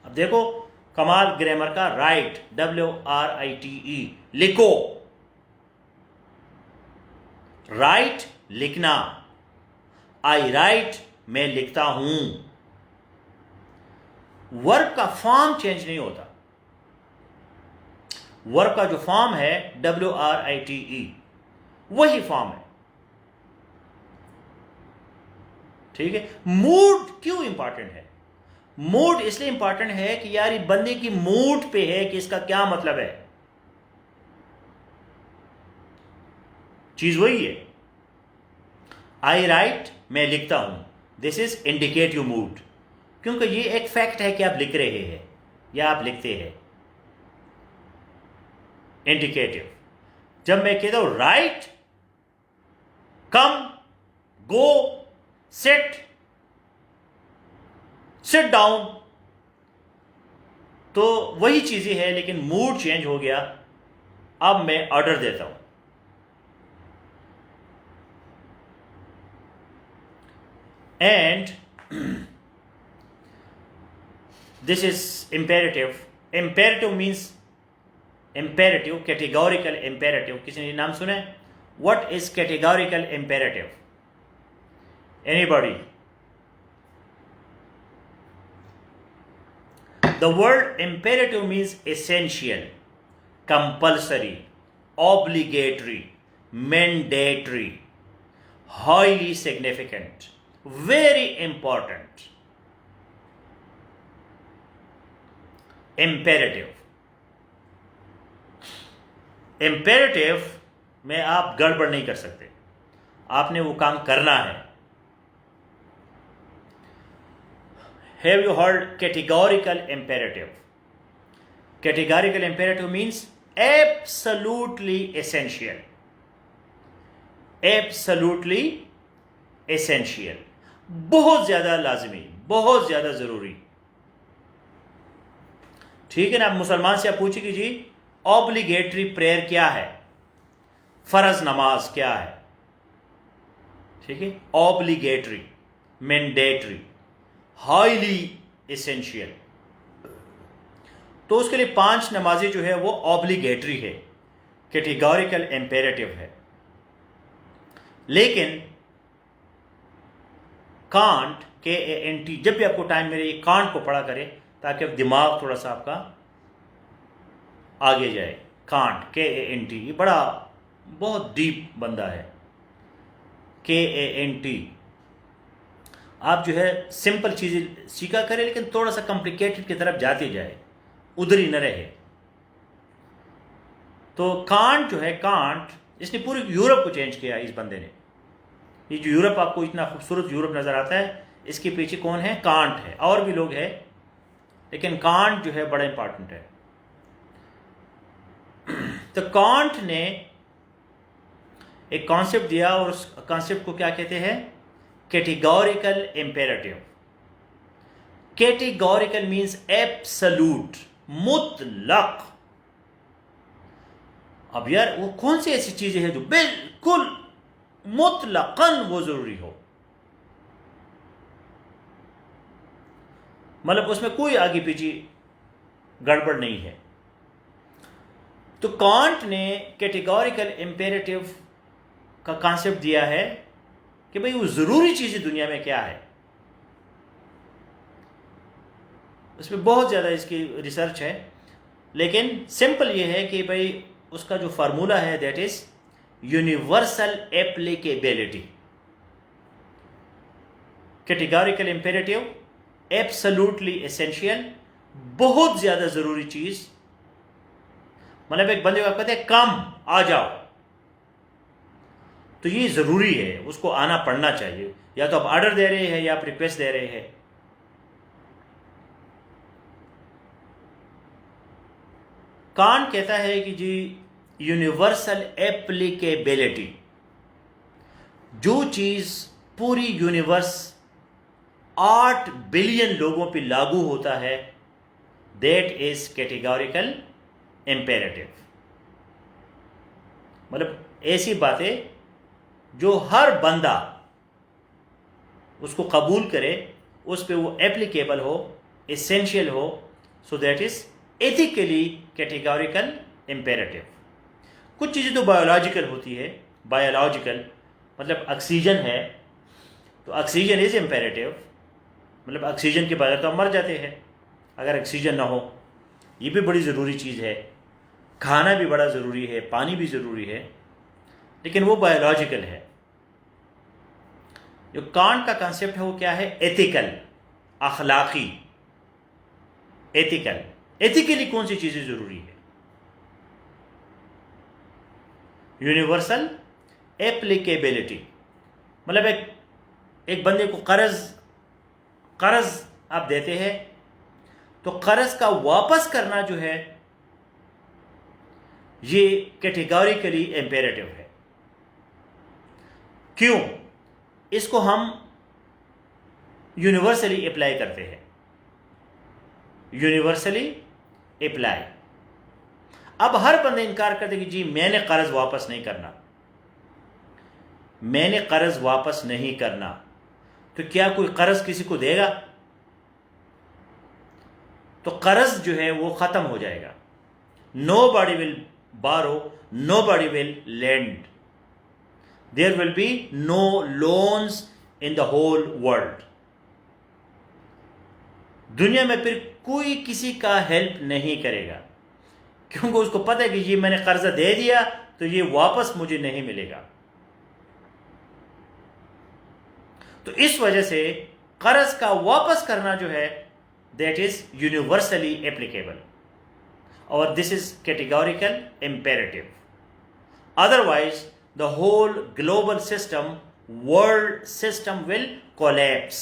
अब देखो कमाल ग्रामर का, राइट, WRITE, लिखो। राइट लिखना, आई राइट, मैं लिखता हूं। वर्ब का फॉर्म चेंज नहीं होता। वर्ब का जो फॉर्म है WRITE, वही फॉर्म है, ठीक है। मूड क्यों इंपॉर्टेंट है? मूड इसलिए इंपॉर्टेंट है कि यार ये बंदे की मूड पे है कि इसका क्या मतलब है। चीज वही है, आई राइट, मैं लिखता हूं। दिस इज इंडिकेटिव मूड, क्योंकि ये एक फैक्ट है कि आप लिख रहे हैं या आप लिखते हैं। इंडिकेटिव, जब मैं कहता हूं राइट, कम, गो, सिट, सिट डाउन, तो वही चीजें हैं, लेकिन मूड चेंज हो गया। अब मैं ऑर्डर देता हूं। And this is imperative. Imperative means, imperative, categorical imperative, किसी ने नाम सुना है? What is categorical imperative? Anybody? The word imperative means essential, compulsory, obligatory, mandatory, highly significant, very important. Imperative. Imperative में आप गड़बड़ नहीं कर सकते, आपने वो काम करना है। Have you heard categorical imperative? Categorical imperative means absolutely essential, absolutely essential, बहुत ज्यादा लाजमी, बहुत ज्यादा जरूरी। ठीक है ना। आप मुसलमान से आप पूछे कि जी ऑब्लिगेटरी प्रेयर क्या है, फर्ज नमाज क्या है, ठीक है, ऑब्लिगेटरी, मैंडेटरी, हाईली एसेंशियल, तो उसके लिए 5 नमाजें जो है वो ऑब्लिगेटरी है, कैटेगोरिकल इम्पेरेटिव है। लेकिन कांट, KANT, जब भी आपको टाइम मिले कांट को पढ़ा करें ताकि अब दिमाग थोड़ा सा आपका आगे जाए। कांट, KANT, ये बड़ा बहुत डीप बंदा है। KANT, आप जो है सिंपल चीज़ें सीखा करें लेकिन थोड़ा सा कॉम्प्लिकेटेड की तरफ जाते जाए, उधर ही न रहे। तो कांट जो है, कांट, इसने पूरी यूरोप को चेंज किया इस बंदे ने। ये जो यूरोप आपको इतना खूबसूरत यूरोप नज़र आता है, इसके पीछे कौन है? कांट है। और भी लोग हैं लेकिन कांट जो है बड़ा इंपॉर्टेंट है। तो कांट ने एक कॉन्सेप्ट दिया और उस कॉन्सेप्ट को क्या कहते हैं? Categorical imperative. Categorical means absolute, मुतलक। अब यार वो कौन सी ऐसी चीजें हैं जो बिल्कुल मुतलकन वो जरूरी हो, मतलब उसमें कोई आगे पीछे गड़बड़ नहीं है। तो कांट ने कैटेगोरिकल इम्पेरेटिव का कॉन्सेप्ट दिया है कि भाई वो जरूरी चीजें दुनिया में क्या है। उसमें बहुत ज्यादा इसकी रिसर्च है, लेकिन सिंपल ये है कि भाई उसका जो फार्मूला है that is universal applicability. Categorical imperative, absolutely essential, बहुत ज्यादा जरूरी चीज। मतलब एक बंदे को आप कहते हैं कम आ जाओ, तो ये जरूरी है, उसको आना पड़ना चाहिए। या तो आप ऑर्डर दे रहे हैं या आप रिक्वेस्ट दे रहे हैं। कांट कहता है कि जी यूनिवर्सल एप्लीकेबिलिटी, जो चीज पूरी यूनिवर्स 8 बिलियन लोगों पे लागू होता है, दैट इज कैटेगोरिकल इम्पेरेटिव। मतलब ऐसी बातें जो हर बंदा उसको कबूल करे, उस पे वो एप्लीकेबल हो, एसेंशियल हो, सो that is ethically categorical imperative. कुछ चीज़ें तो बायोलॉजिकल होती है। बायोलॉजिकल मतलब ऑक्सीजन है तो ऑक्सीजन इज इम्पेरेटिव, मतलब ऑक्सीजन के बगैर तो हम मर जाते हैं अगर ऑक्सीजन ना हो। ये भी बड़ी ज़रूरी चीज़ है। खाना भी बड़ा ज़रूरी है, पानी भी ज़रूरी है, लेकिन वो बायोलॉजिकल है। जो कांट का कंसेप्ट है वो क्या है? एथिकल, अखलाकी। एथिकल, एथिकली कौन सी चीज़ें ज़रूरी है? यूनिवर्सल एप्लीकेबिलिटी, मतलब एक बंदे को कर्ज आप देते हैं तो कर्ज का वापस करना जो है ये कैटेगोरिकली इम्पेरेटिव है। क्यों? इसको हम यूनिवर्सली अप्लाई करते हैं। Universally apply. अब हर बंदे इनकार करते कि जी मैंने कर्ज वापस नहीं करना, मैंने कर्ज वापस नहीं करना। तो क्या कोई कर्ज किसी को देगा? तो कर्ज जो है वो खत्म हो जाएगा। Nobody will borrow, nobody will lend. There will be no loans in the whole world. दुनिया में फिर कोई किसी का हेल्प नहीं करेगा, क्योंकि उसको पता है कि ये मैंने कर्जा दे दिया तो ये वापस मुझे नहीं मिलेगा। तो इस वजह से कर्ज का वापस करना जो है दैट इज यूनिवर्सली एप्लीकेबल और this is categorical imperative. Otherwise, the whole global system, world system will collapse.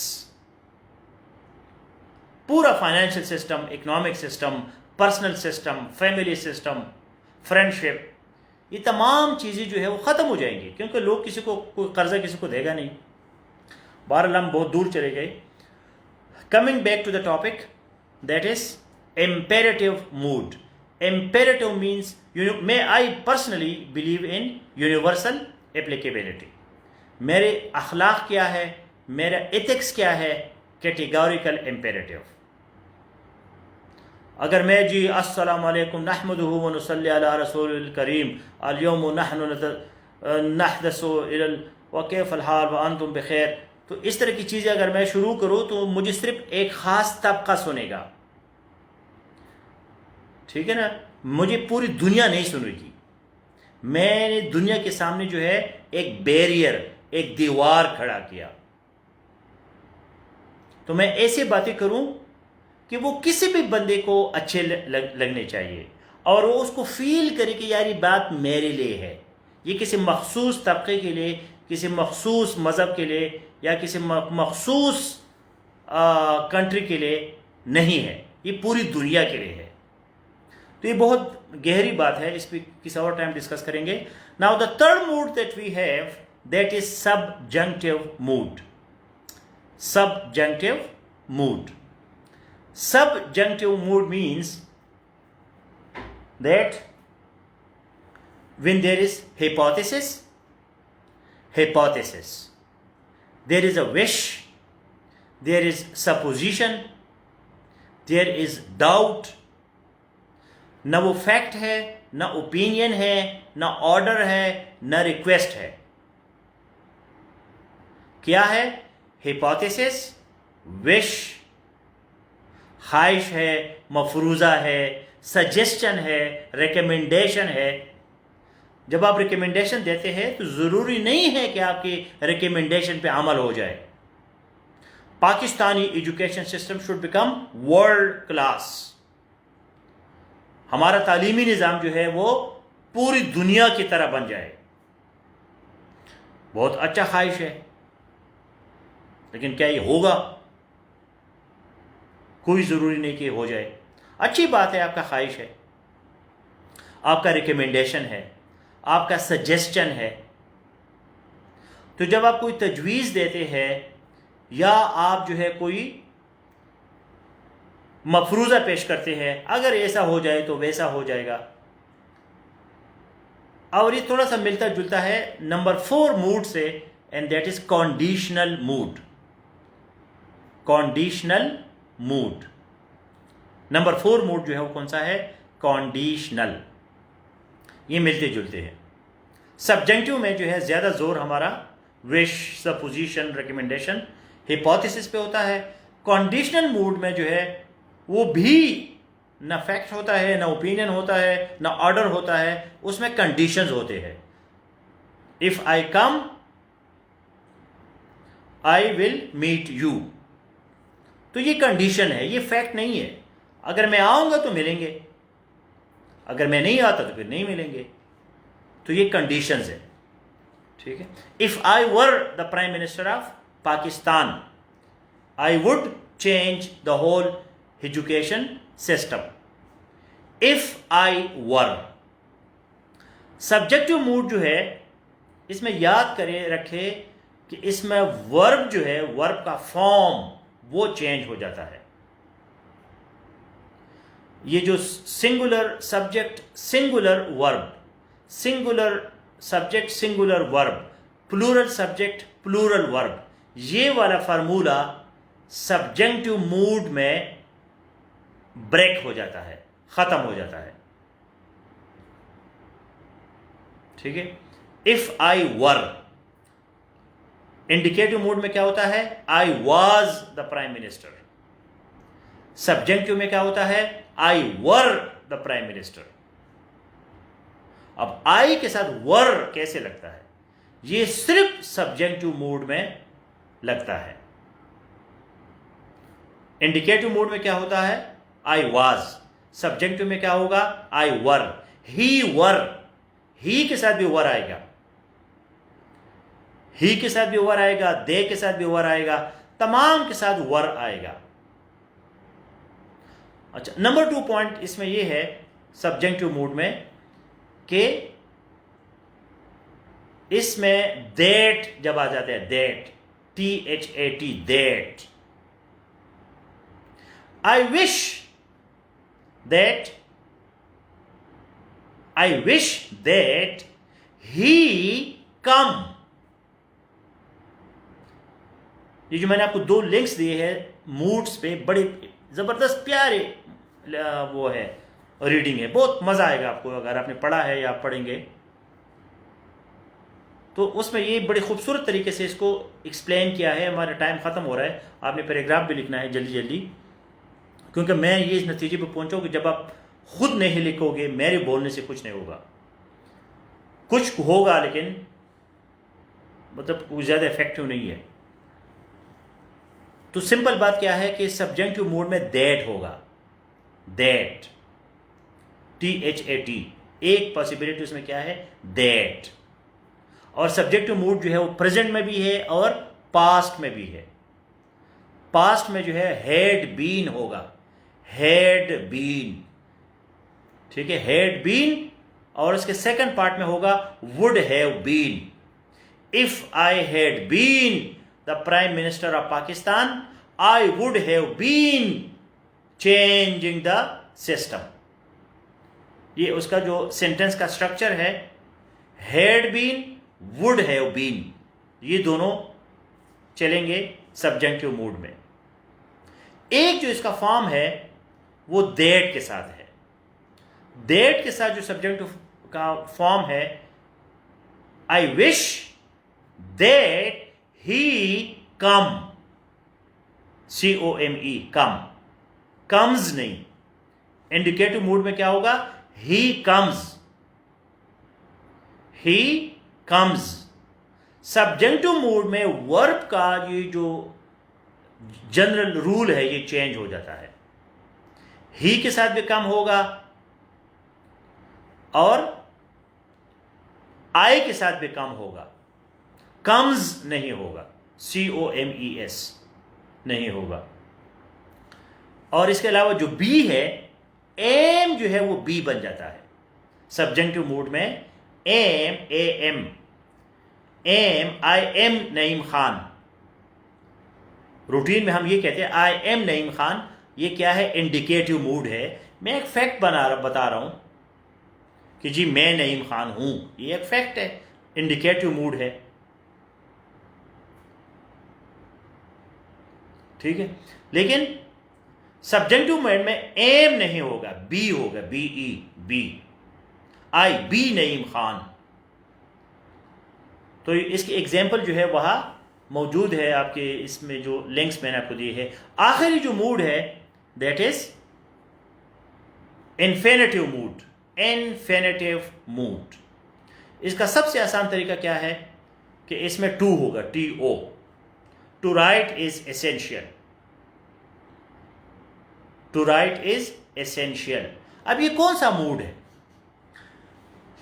पूरा financial system, economic system, personal system, family system, friendship, ये तमाम चीज़ें जो है वो ख़त्म हो जाएंगी, क्योंकि लोग किसी को कोई कर्जा किसी को देगा नहीं। बहरहाल हम बहुत दूर चले गए। Coming back to the topic, that is imperative mood. Imperative means, I personally believe in universal applicability. मेरे अखलाक क्या है, मेरा एथिक्स क्या है, कैटेगोरिकल इम्पेरेटिव। अगर मैं जी अस्सलामु अलैकुम नहमदुहु व नुसल्ली अला रसूलिल करीम अल-यौम नहनु नहदसु इलल व कैफल हाल व अंतुम बखैर, तो इस तरह की चीज़ें अगर मैं शुरू करूँ तो मुझे सिर्फ एक ख़ास तबका सुनेगा, ठीक है ना, मुझे पूरी दुनिया नहीं सुनेगी। मैंने दुनिया के सामने जो है एक बैरियर, एक दीवार खड़ा किया। तो मैं ऐसी बातें करूं कि वो किसी भी बंदे को अच्छे लगने चाहिए और वो उसको फील करे कि यार ये बात मेरे लिए है, ये किसी मखसूस तबके के लिए, किसी मखसूस मज़हब के लिए या किसी मखसूस कंट्री के लिए नहीं है, ये पूरी दुनिया के लिए है। तो ये बहुत गहरी बात है, इस पर किसी और टाइम डिस्कस करेंगे। Now the third mood that we have, that is subjunctive mood. Subjunctive mood. Subjunctive mood means that when there is hypothesis, there is a wish, there is supposition, there is doubt, ना वो fact है, ना opinion है, ना order है, ना request है। क्या है? हिपोथेसिस, विश, ख्वाहिश है, मफरूज़ा है, सजेशन है, रिकमेंडेशन है। जब आप रिकमेंडेशन देते हैं तो ज़रूरी नहीं है कि आपकी रिकमेंडेशन पे अमल हो जाए। Pakistani education system should become world class. हमारा तालीमी निज़ाम जो है वो पूरी दुनिया की तरह बन जाए। बहुत अच्छा ख्वाहिश है, लेकिन क्या ये होगा? कोई ज़रूरी नहीं कि हो जाए। अच्छी बात है, आपका ख्वाहिश है, आपका रिकमेंडेशन है, आपका सजेशन है। तो जब आप कोई तजवीज़ देते हैं या आप जो है कोई मफरूज़ा पेश करते हैं, अगर ऐसा हो जाए तो वैसा हो जाएगा। और ये थोड़ा सा मिलता जुलता है नंबर 4 मूड से, and that is conditional mood. Conditional mood, number 4 mood जो है वो कौन सा है? कंडीशनल। ये मिलते जुलते हैं। सब्जेक्टिव में जो है ज़्यादा जोर हमारा विश, सपोजिशन, रिकमेंडेशन, हिपोथेसिस पे होता है। कंडीशनल मूड में जो है वो भी ना फैक्ट होता है, ना ओपिनियन होता है, ना ऑर्डर होता है, उसमें कंडीशंस होते हैं। If I come I will meet you, तो ये कंडीशन है, ये फैक्ट नहीं है। अगर मैं आऊंगा तो मिलेंगे, अगर मैं नहीं आता तो फिर नहीं मिलेंगे। तो ये कंडीशंस है, ठीक है। If I were the prime minister of Pakistan, I would change the whole education system. If I were. Subjective mood जो है, इसमें याद करें रखे कि इसमें वर्ब जो है, वर्ब का फॉर्म वो चेंज हो जाता है। ये जो singular subject, singular verb, singular subject, singular verb, plural subject, plural verb, ये वाला फार्मूला सब्जेक्टिव मूड में ब्रेक हो जाता है, खत्म हो जाता है, ठीक है। If I were. Indicative mood में क्या होता है? I was the prime minister. Subjective में क्या होता है? I were the prime minister. अब आई के साथ वर कैसे लगता है? ये सिर्फ सब्जेक्टिव मूड में लगता है। इंडिकेटिव मूड में क्या होता है? I was. सब्जेक्टिव में क्या होगा? आई वर। ही वर, ही के साथ भी वर आएगा, ही के साथ भी वर आएगा, दे के साथ भी वर आएगा, तमाम के साथ वर आएगा। अच्छा, नंबर 2 पॉइंट इसमें यह है सब्जेक्टिव मूड में कि इसमें दैट जब आ जाता है, that, THAT, that, I wish that, I wish that he come. ये जो मैंने आपको 2 लिंक्स दिए हैं मूड्स पे, बड़े जबरदस्त प्यारे वो है, रीडिंग है, बहुत मजा आएगा आपको अगर आपने पढ़ा है या आप पढ़ेंगे तो। उसमें ये बड़े खूबसूरत तरीके से इसको एक्सप्लेन किया है। हमारा टाइम ख़त्म हो रहा है, आपने पैराग्राफ भी लिखना है जल्दी जल्दी, क्योंकि मैं ये इस नतीजे पर पहुंचा कि जब आप खुद नहीं लिखोगे, मेरे बोलने से कुछ नहीं होगा। कुछ होगा लेकिन मतलब कुछ ज़्यादा इफेक्टिव नहीं है। तो सिंपल बात क्या है कि सब्जेक्टिव मूड में दैट होगा, दैट, THAT, एक पॉसिबिलिटी उसमें क्या है, दैट। और सब्जेक्टिव मूड जो है वो प्रेजेंट में भी है और पास्ट में भी है। पास्ट में जो है हैड बीन होगा, हैड बीन, ठीक है, हैड बीन। और इसके सेकंड पार्ट में होगा would have been. If I had been the prime minister of Pakistan, I would have been changing the system. ये उसका जो सेंटेंस का स्ट्रक्चर है, had been, would have been, ये दोनों चलेंगे सब्जेक्टिव मूड में। एक जो इसका फॉर्म है वो दैट के साथ है। दैट के साथ जो सब्जेक्टिव का फॉर्म है, आई wish that he come, COME, come, comes नहीं। इंडिकेटिव मूड में क्या होगा, he comes, he comes. Subjective mood में वर्ब का ये जो जनरल रूल है ये चेंज हो जाता है। ही के साथ भी कम होगा और आई के साथ भी कम होगा, कम्स नहीं होगा, COMES नहीं होगा। और इसके अलावा जो बी है, एम जो है वो बी बन जाता है सब्जेक्टिव मूड में। Am, AM, am, I am Naeem Khan. Routine में हम ये कहते हैं आई एम नईम खान। ये क्या है, इंडिकेटिव मूड है। मैं एक फैक्ट बता रहा हूं कि जी मैं नईम खान हूं, ये एक फैक्ट है, इंडिकेटिव मूड है, ठीक है। लेकिन सब्जेक्टिव मूड में एम नहीं होगा, बी होगा, BE, be, I be Naeem Khan. तो इसकी एग्जाम्पल जो है वहाँ मौजूद है आपके इसमें, जो लिंक्स मैंने आपको दिए है। आखिरी जो मूड है that is infinitive mood, infinitive mood. इसका सबसे आसान तरीका क्या है कि इसमें टू होगा, TO, to write is essential, to write is essential. अब ये कौन सा मूड है,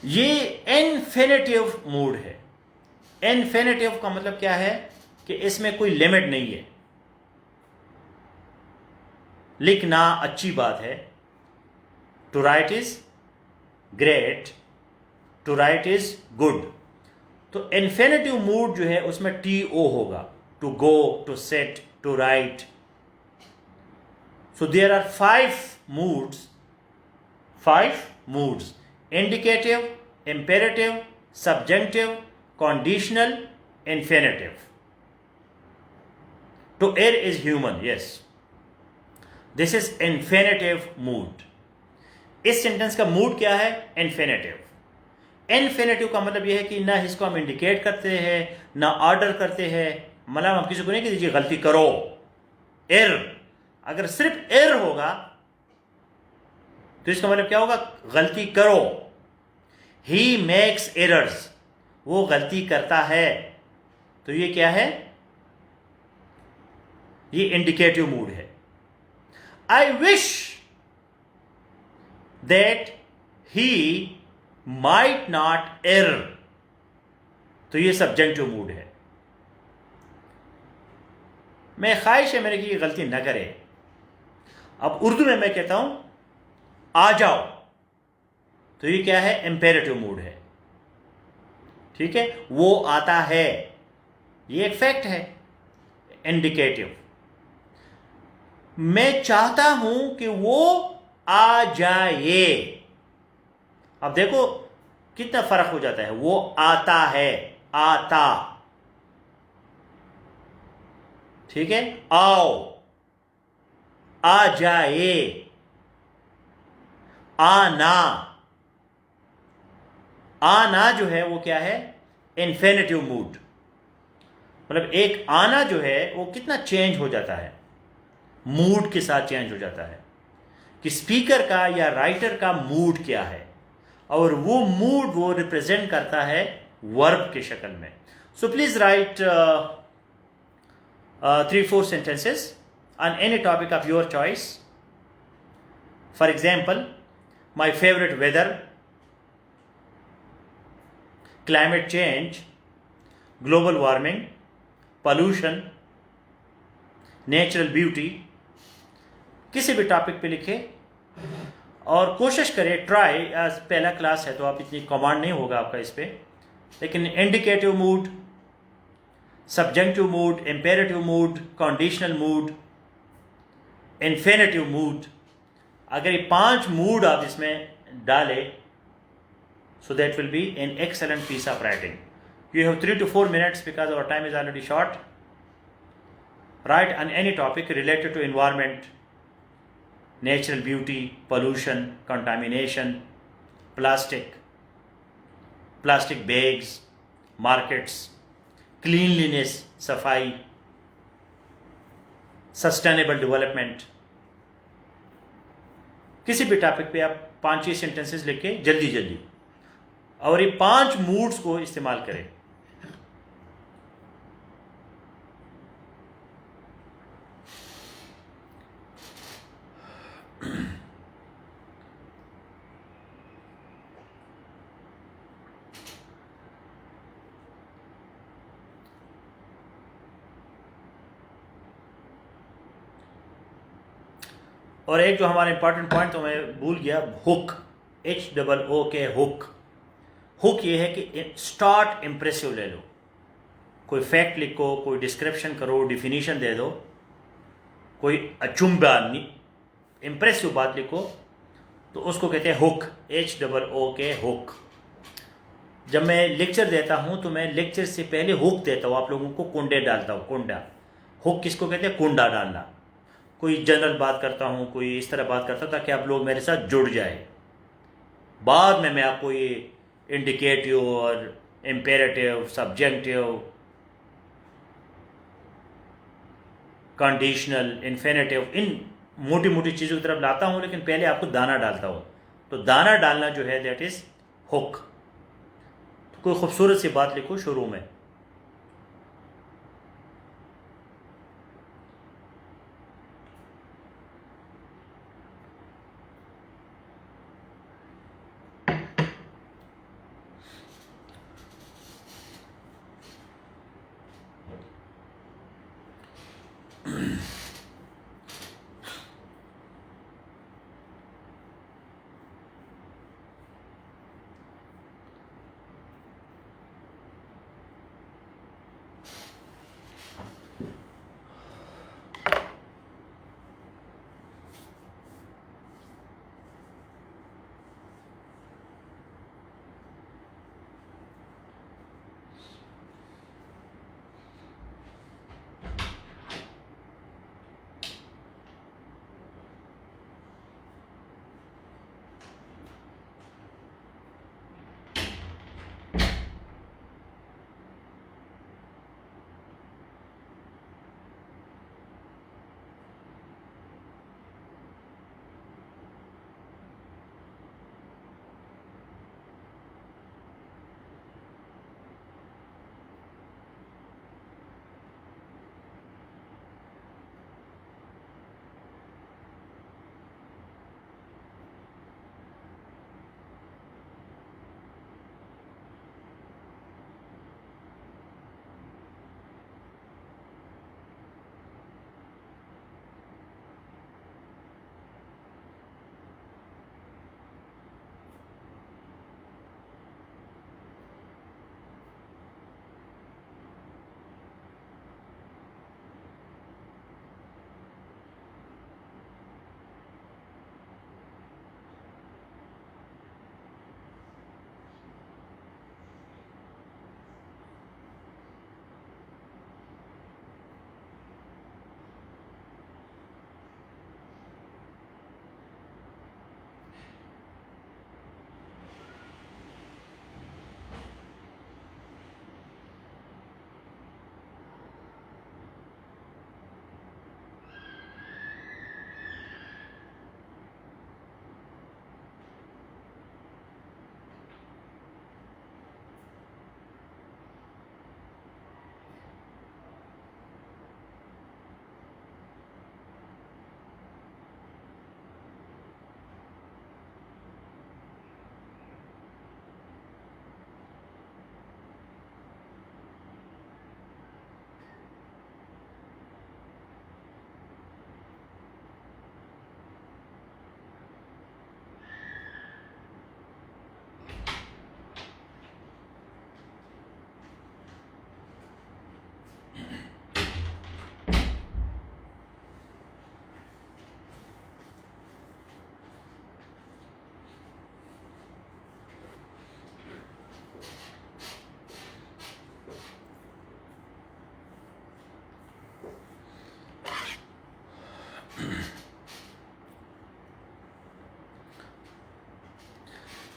ये इन्फिनेटिव मूड है। इन्फिनेटिव का मतलब क्या है कि इसमें कोई लिमिट नहीं है। लिखना अच्छी बात है, to write is great, to write is good. तो इन्फिनेटिव मूड जो है उसमें TO होगा, to go, to set, to write. So there are 5 moods, indicative, imperative, subjunctive, conditional, infinitive. To err is human, yes. This is infinitive mood. इस sentence का mood क्या है, infinitive. Infinitive का मतलब यह है कि ना इसको हम इंडिकेट करते हैं ना ऑर्डर करते हैं। मतलब हम किसी को नहीं कहते जी गलती करो, एर। अगर सिर्फ एर होगा तो इसका मतलब क्या होगा, गलती करो। ही मेक्स एरर्स, वो गलती करता है। तो ये क्या है, ये इंडिकेटिव मूड है। आई wish that he might not एर, तो ये सब्जेक्टिव मूड है। मैं ख्वाहिश है मेरे की ये गलती न करे। अब उर्दू में मैं कहता हूं आ जाओ, तो ये क्या है? इंपेरेटिव मूड है। ठीक है, वो आता है, ये एक फैक्ट है, इंडिकेटिव। मैं चाहता हूं कि वो आ जाए। अब देखो कितना फर्क हो जाता है। वो आता है, आता, ठीक है। आओ, आ जाए, आना। आना जो है वो क्या है? Infinitive mood. मतलब एक आना जो है वो कितना चेंज हो जाता है, मूड के साथ चेंज हो जाता है कि स्पीकर का या राइटर का मूड क्या है, और वो मूड वो रिप्रेजेंट करता है वर्ब के शक्ल में। So please right 3-4 sentences on any topic of your choice. For example, my favorite weather, climate change, global warming, pollution, natural beauty. किसी भी टॉपिक पे लिखे और कोशिश करें, ट्राई, आज पहला क्लास है तो आप इतनी कमांड नहीं होगा आपका इस पे, लेकिन indicative mood, subjective mood, imperative mood, conditional mood, infinitive mood, अगर ये 5 मूड आप इसमें डाले, so that will be an excellent piece of writing. You have 3 to 4 minutes because our time is already short. Write on any topic related to environment, natural beauty, pollution, contamination, plastic bags, markets, cleanliness, सफाई, sustainable development. किसी भी topic पे आप 5-6 sentences लिखे जल्दी जल्दी, और ये 5 मूड्स को इस्तेमाल करें। और एक जो हमारा इंपॉर्टेंट पॉइंट तो मैं भूल गया, हुक, HOOK, हुक। हुक ये है कि स्टार्ट इंप्रेसिव ले लो, कोई फैक्ट लिखो, कोई डिस्क्रिप्शन करो, डिफिनीशन दे दो, कोई अचुंबा इंप्रेसिव बात लिखो, तो उसको कहते हैं हुक, HOOK, हुक। जब मैं लेक्चर देता हूं तो मैं लेक्चर से पहले हुक देता हूं, आप लोगों को कुंडे डालता हूं, कुंडा। हुक किसको कहते हैं? कुंडा डालना। कोई जनरल बात करता हूं, कोई इस तरह बात करता हूं ताकि आप लोग मेरे साथ जुड़ जाए। बाद में मैं आपको ये इंडिकेटिव और इंपेरेटिव, सब्जेक्टिव, कंडीशनल, इन्फिनेटिव, इन मोटी मोटी चीज़ों की तरफ लाता हूं, लेकिन पहले आपको दाना डालता हूं। तो दाना डालना जो है दैट इज हुक। तो कोई खूबसूरत सी बात लिखो शुरू में।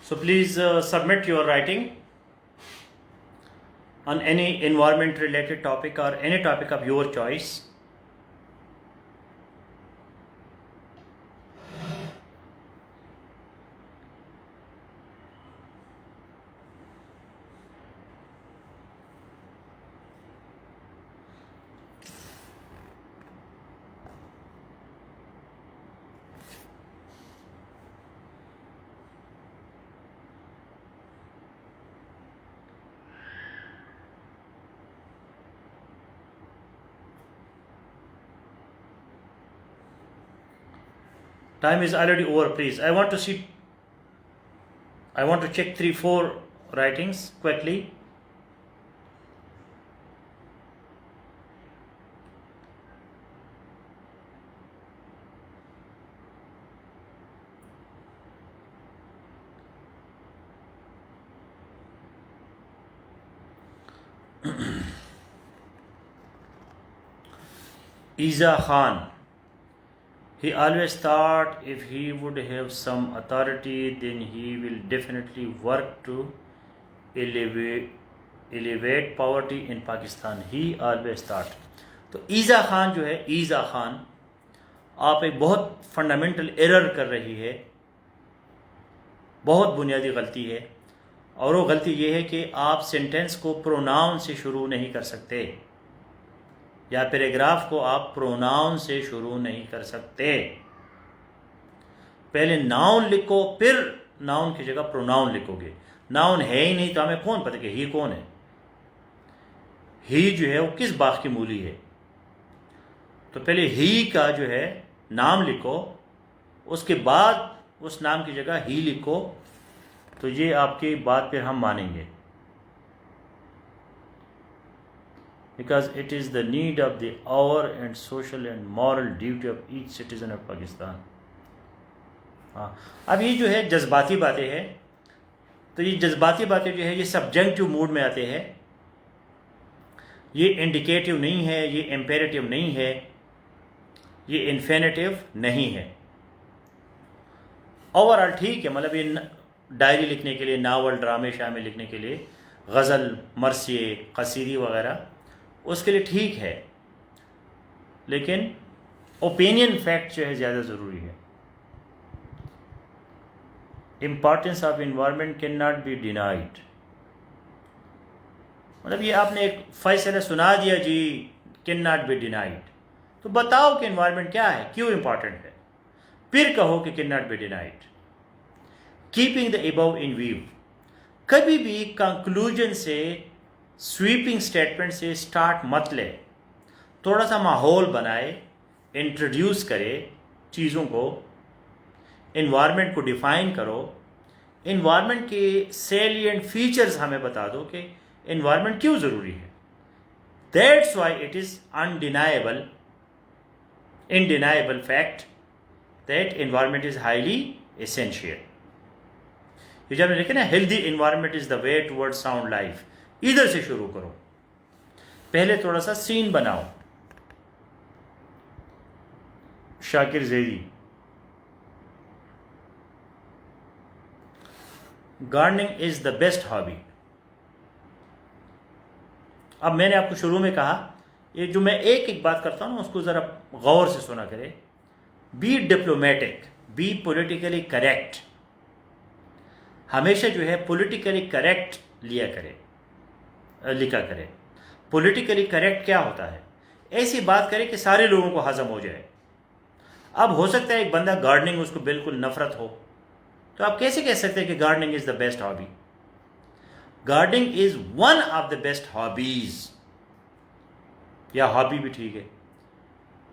So please submit your writing on any environment related topic or any topic of your choice. Time is already over, please. I want to check 3-4 writings quickly. Isa Khan. He always thought if he would have some authority, then he will definitely work to elevate poverty in Pakistan. He always thought. तो ईज़ा खान जो है, ईज़ा खान, आप एक बहुत fundamental error कर रही है, बहुत बुनियादी गलती है। और वो गलती ये है कि आप सेंटेंस को प्रोनाउन से शुरू नहीं कर सकते, या पैराग्राफ को आप प्रोनाउन से शुरू नहीं कर सकते। पहले नाउन लिखो, फिर नाउन की जगह प्रोनाउन लिखोगे। नाउन है ही नहीं तो हमें कौन पता कि ही कौन है। ही जो है वो किस बाग की मूली है। तो पहले ही का जो है नाम लिखो, उसके बाद उस नाम की जगह ही लिखो, तो ये आपकी बात फिर हम मानेंगे। Because it is the need of the hour and social and moral duty of each citizen of Pakistan. हाँ, अब ये जो है जज्बाती बातें हैं, तो ये जज्बाती बातें जो है ये सब्जेक्टिव मूड में आते हैं, ये इंडिकेटिव नहीं है, ये इम्पेरेटिव नहीं है, ये इन्फिनेटिव नहीं है। ओवरऑल ठीक है, मतलब ये डायरी लिखने के लिए, नावल, ड्रामे शामे लिखने के लिए, गज़ल, मरसिए, कसीदी वगैरह, उसके लिए ठीक है, लेकिन ओपिनियन फैक्ट जो है ज़्यादा ज़रूरी है। Importance of environment can not be denied. मतलब ये आपने एक फैसला सुना दिया जी, कैन नॉट बी डिनाइड, तो बताओ कि इन्वायरमेंट क्या है, क्यों इम्पॉर्टेंट है, फिर कहो कि can not be denied. Keeping the above in view. कभी भी कंक्लूजन से, स्वीपिंग स्टेटमेंट से स्टार्ट मत ले। थोड़ा सा माहौल बनाए, इंट्रोड्यूस करे चीज़ों को, इन्वायरमेंट को डिफ़ाइन करो, इन्वायरमेंट के सेलिएंट फीचर्स हमें बता दो कि इन्वायरमेंट क्यों ज़रूरी है। That's why it is undeniable fact that environment is highly essential. ये जब लिखे ना, healthy environment is the way toward sound life, इधर से शुरू करो। पहले थोड़ा सा सीन बनाओ। Shakir Zaidi. Gardening is the best hobby. अब मैंने आपको शुरू में कहा, ये जो मैं एक एक बात करता हूँ ना, उसको ज़रा गौर से सुना करें। B diplomatic, be politically correct. हमेशा जो है पॉलिटिकली करेक्ट लिखा करे। पॉलिटिकली करेक्ट क्या होता है? ऐसी बात करे कि सारे लोगों को हजम हो जाए। अब हो सकता है एक बंदा गार्डनिंग उसको बिल्कुल नफरत हो, तो आप कैसे कह सकते हैं कि gardening is the best hobby? Gardening is one of the best hobbies, या हॉबी भी ठीक है,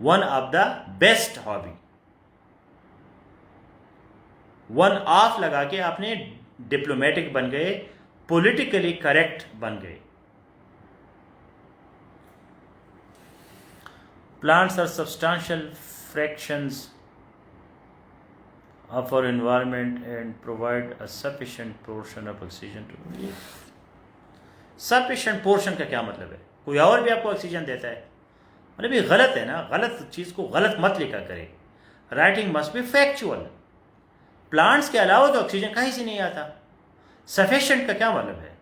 one of the best hobby. One of लगा के आपने डिप्लोमेटिक बन गए, पॉलिटिकली करेक्ट बन गए। Plants are substantial fractions of our environment and provide a sufficient portion of oxygen to live. sufficient portion का क्या मतलब है? कोई और भी आपको ऑक्सीजन देता है? मतलब ये गलत है ना, गलत चीज़ को गलत मत लिखा करें। Writing must be factual. Plants के अलावा तो ऑक्सीजन कहीं से नहीं आता, सफिशिएंट का क्या मतलब है?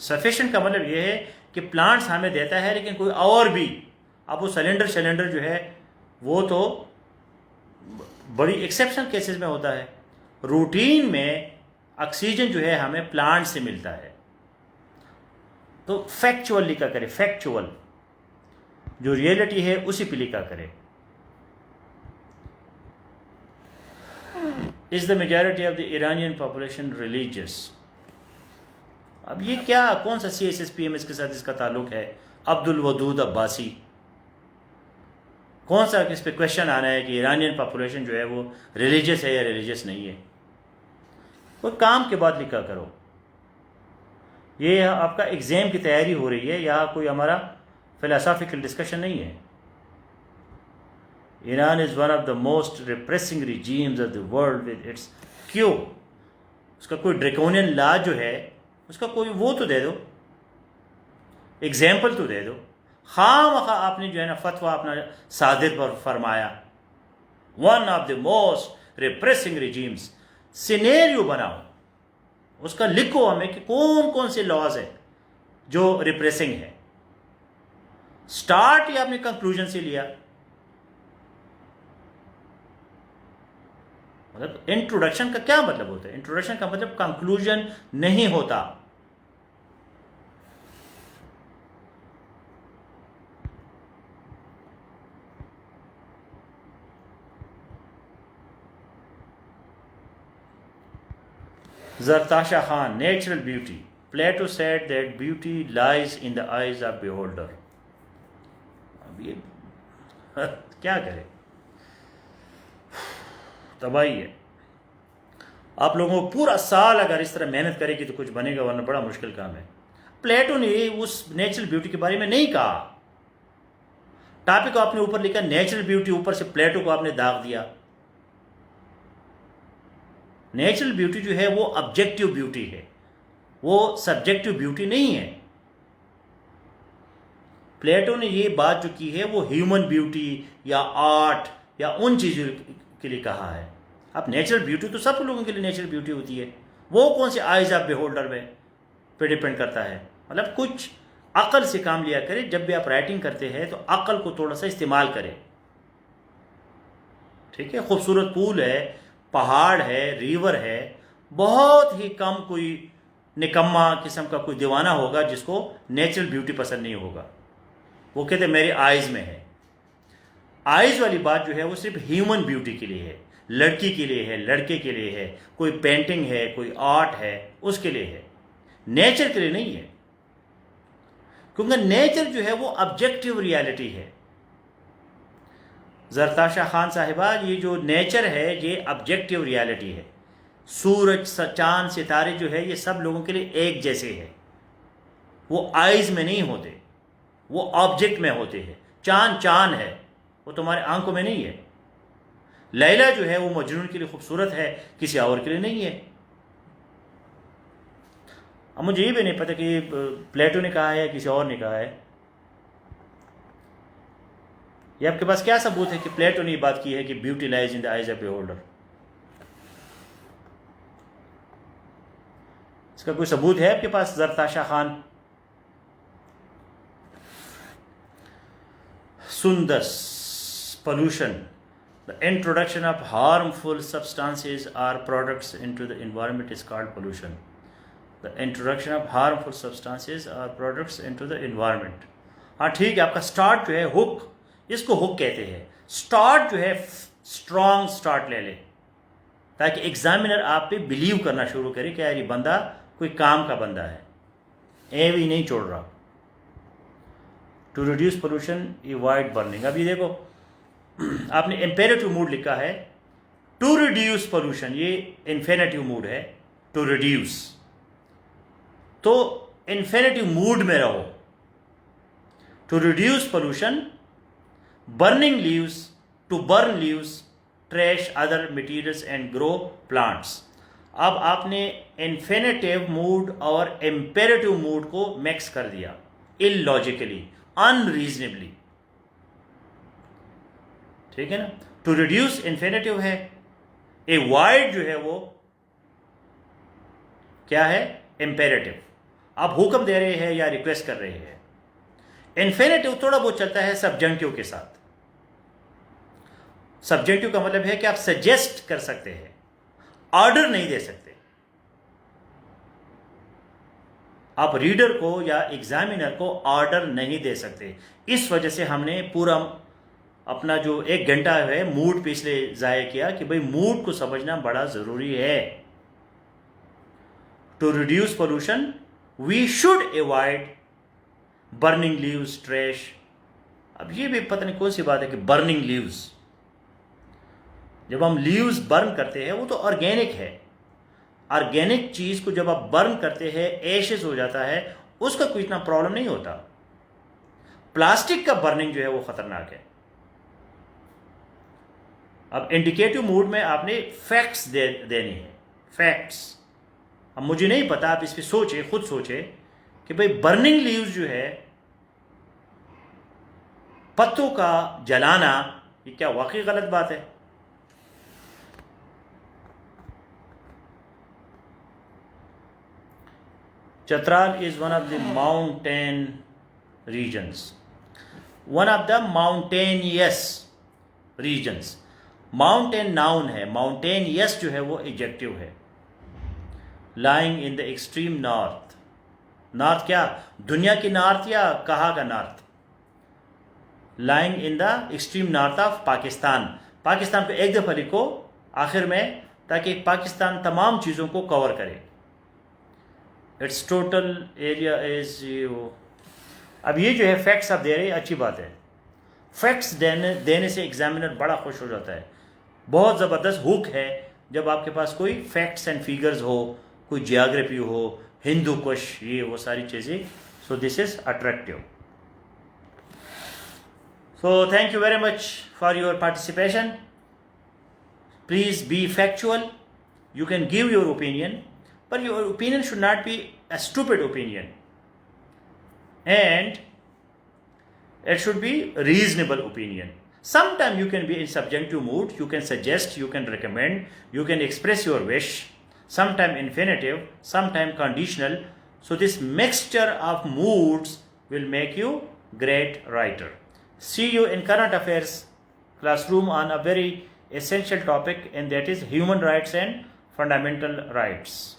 सफिशिएंट का मतलब ये है कि प्लांट्स हमें देता है, लेकिन कोई और भी, अब वो सिलेंडर जो है वो तो बड़ी एक्सेप्शनल केसेस में होता है। रूटीन में ऑक्सीजन जो है हमें प्लांट से मिलता है। तो फैक्चुअल लिखा करें, फैक्चुअल, जो रियलिटी है उसी पे लिखा करें। Is the majority of the Iranian population religious? अब ये क्या, कौन सा CSSPM के साथ इसका ताल्लुक है? अब्दुल वदूद अब्बासी, कौन सा इस पे क्वेश्चन आ रहा है कि ईरानियन पॉपुलेशन जो है वो रिलीजियस है या रिलीजियस नहीं है? कोई काम के बाद लिखा करो। ये आपका एग्जाम की तैयारी हो रही है, यहाँ कोई हमारा फिलोसॉफिकल डिस्कशन नहीं है। Iran is one of the most repressing regimes of the world with its, क्यों? उसका कोई ड्रैकोनियन लॉ जो है उसका कोई वो तो दे दो, एग्जाम्पल तो दे दो। खामखा आपने जो है ना फतवा अपना सादिर पर फरमाया, one of the most repressing regimes, scenario बनाओ, उसका लिखो हमें कि कौन कौन से लॉज है जो रिप्रेसिंग है। स्टार्ट या आपने कंक्लूजन से लिया, मतलब इंट्रोडक्शन का क्या मतलब होता है? इंट्रोडक्शन का मतलब कंक्लूजन नहीं होता। Zartasha Khan, natural beauty. Plato said that beauty lies in the eyes of beholder. अब ये क्या करें, तबाही है। आप लोगों को पूरा साल अगर इस तरह मेहनत करेगी तो कुछ बनेगा, वरना बड़ा मुश्किल काम है। प्लेटो ने उस नेचुरल ब्यूटी के बारे में नहीं कहा। टॉपिक को आपने ऊपर लिखा नेचुरल ब्यूटी, ऊपर से प्लेटो को आपने दाग दिया। नेचुरल ब्यूटी जो है वो ऑब्जेक्टिव ब्यूटी है, वो सब्जेक्टिव ब्यूटी नहीं है। प्लेटो ने ये बात जो की है वो ह्यूमन ब्यूटी या आर्ट या उन चीज़ों के लिए कहा है। अब नेचुरल ब्यूटी तो सब लोगों के लिए नेचुरल ब्यूटी होती है, वो कौन से आइज ऑफ बेहोल्डर में पे डिपेंड करता है। मतलब कुछ अकल से काम लिया करें, जब भी आप राइटिंग करते हैं तो अकल को थोड़ा सा इस्तेमाल करें, ठीक है? खूबसूरत पुल है, पहाड़ है, रिवर है, बहुत ही कम कोई निकम्मा किस्म का कोई दीवाना होगा जिसको नेचुरल ब्यूटी पसंद नहीं होगा। वो कहते मेरी आइज़ में है। आइज़ वाली बात जो है वो सिर्फ ह्यूमन ब्यूटी के लिए है, लड़की के लिए है, लड़के के लिए है, कोई पेंटिंग है, कोई आर्ट है, उसके लिए है, नेचर के लिए नहीं है। क्योंकि नेचर जो है वो ऑब्जेक्टिव रियलिटी है। जरताशा खान साहिबा, ये जो नेचर है ये ऑब्जेक्टिव रियलिटी है। सूरज, चांद, सितारे जो है ये सब लोगों के लिए एक जैसे है, वो आइज़ में नहीं होते, वो ऑब्जेक्ट में होते हैं। चांद चांद है, वो तुम्हारे आंखों में नहीं है। लैला जो है वो मजनून के लिए खूबसूरत है, किसी और के लिए नहीं है। अब मुझे ये भी नहीं पता कि प्लेटो ने कहा है या किसी और ने कहा है। ये आपके पास क्या सबूत है कि प्लेटो ने ये बात की है कि beauty lies in the eyes of beholder? इसका कोई सबूत है आपके पास? Zartasha Khan. Sundas, pollution, the introduction of harmful substances or products into the environment is called pollution. The introduction of harmful substances or products into the environment. हाँ ठीक है, आपका start जो है हुक, इसको हुक कहते हैं। स्टार्ट जो है स्ट्रॉन्ग स्टार्ट ले ले, ताकि एग्जामिनर आप पे बिलीव करना शुरू करे कि यार ये बंदा कोई काम का बंदा है, ए भी नहीं छोड़ रहा। To reduce pollution, avoid burning. अब ये देखो आपने इम्पेरेटिव मूड लिखा है, टू रिड्यूस पोल्यूशन, ये इन्फिनेटिव मूड है, टू रिड्यूस, तो इन्फिनेटिव मूड में रहो। To reduce pollution, burning leaves, to burn leaves, trash, other materials and grow plants. अब आपने इन्फिनेटिव मूड और इम्पेरेटिव मूड को मिक्स कर दिया, इलॉजिकली, अनरीजनेबली, ठीक है ना? टू रिड्यूस इन्फिनेटिव है, अवॉइड जो है वो क्या है? इम्पेरेटिव, आप हुक्म दे रहे हैं या रिक्वेस्ट कर रहे हैं। इन्फिनेटिव थोड़ा बहुत चलता है सब्जेक्टिव के साथ। सब्जेक्टिव का मतलब है कि आप सजेस्ट कर सकते हैं, ऑर्डर नहीं दे सकते। आप रीडर को या एग्जामिनर को ऑर्डर नहीं दे सकते। इस वजह से हमने पूरा अपना जो 1 घंटा है मूड पे इसलिए ज़ाया किया कि भाई मूड को समझना बड़ा ज़रूरी है। To reduce pollution we should avoid burning leaves, trash. अब ये भी पता नहीं कौन सी बात है कि बर्निंग लीव्स, जब हम लीव्स बर्न करते हैं वो तो ऑर्गेनिक है। ऑर्गेनिक चीज़ को जब आप बर्न करते हैं एशेस हो जाता है, उसका कोई इतना प्रॉब्लम नहीं होता। प्लास्टिक का बर्निंग जो है वो खतरनाक है। अब इंडिकेटिव मूड में आपने फैक्ट्स देने हैं, फैक्ट्स। अब मुझे नहीं पता, आप इस पर सोचे, खुद सोचे कि भाई बर्निंग लीव्स जो है, पत्तों का जलाना, ये क्या वाकई गलत बात है? Chitral is one of the mountain regions, one of the mountainous regions. Mountain noun है, माउंटेनियस जो है वो एडजेक्टिव है। Lying in the extreme north, north क्या दुनिया की नॉर्थ या कहाँ का north? Lying in the extreme north of Pakistan. Pakistan को एक दफ़ा लिखो आखिर में, ताकि पाकिस्तान तमाम चीज़ों को कवर करे। It's total area is you. अब ये जो है फैक्ट्स आप दे रहे हैं, अच्छी बात है। फैक्ट्स देने से एग्जामिनर बड़ा खुश हो जाता है। बहुत ज़बरदस्त हुक है जब आपके पास कोई फैक्ट्स एंड फिगर्स हो, कोई जियोग्राफी हो, हिंदू कुश, ये वो सारी चीज़ें। So this is attractive. So thank you very much for your participation. Please be factual. You can give your opinion, but your opinion should not be a stupid opinion. And it should be reasonable opinion. Sometimes you can be in subjunctive mood. You can suggest, you can recommend, you can express your wish. Sometimes infinitive, sometimes conditional. So this mixture of moods will make you great writer. See you in current affairs classroom on a very essential topic, and that is human rights and fundamental rights.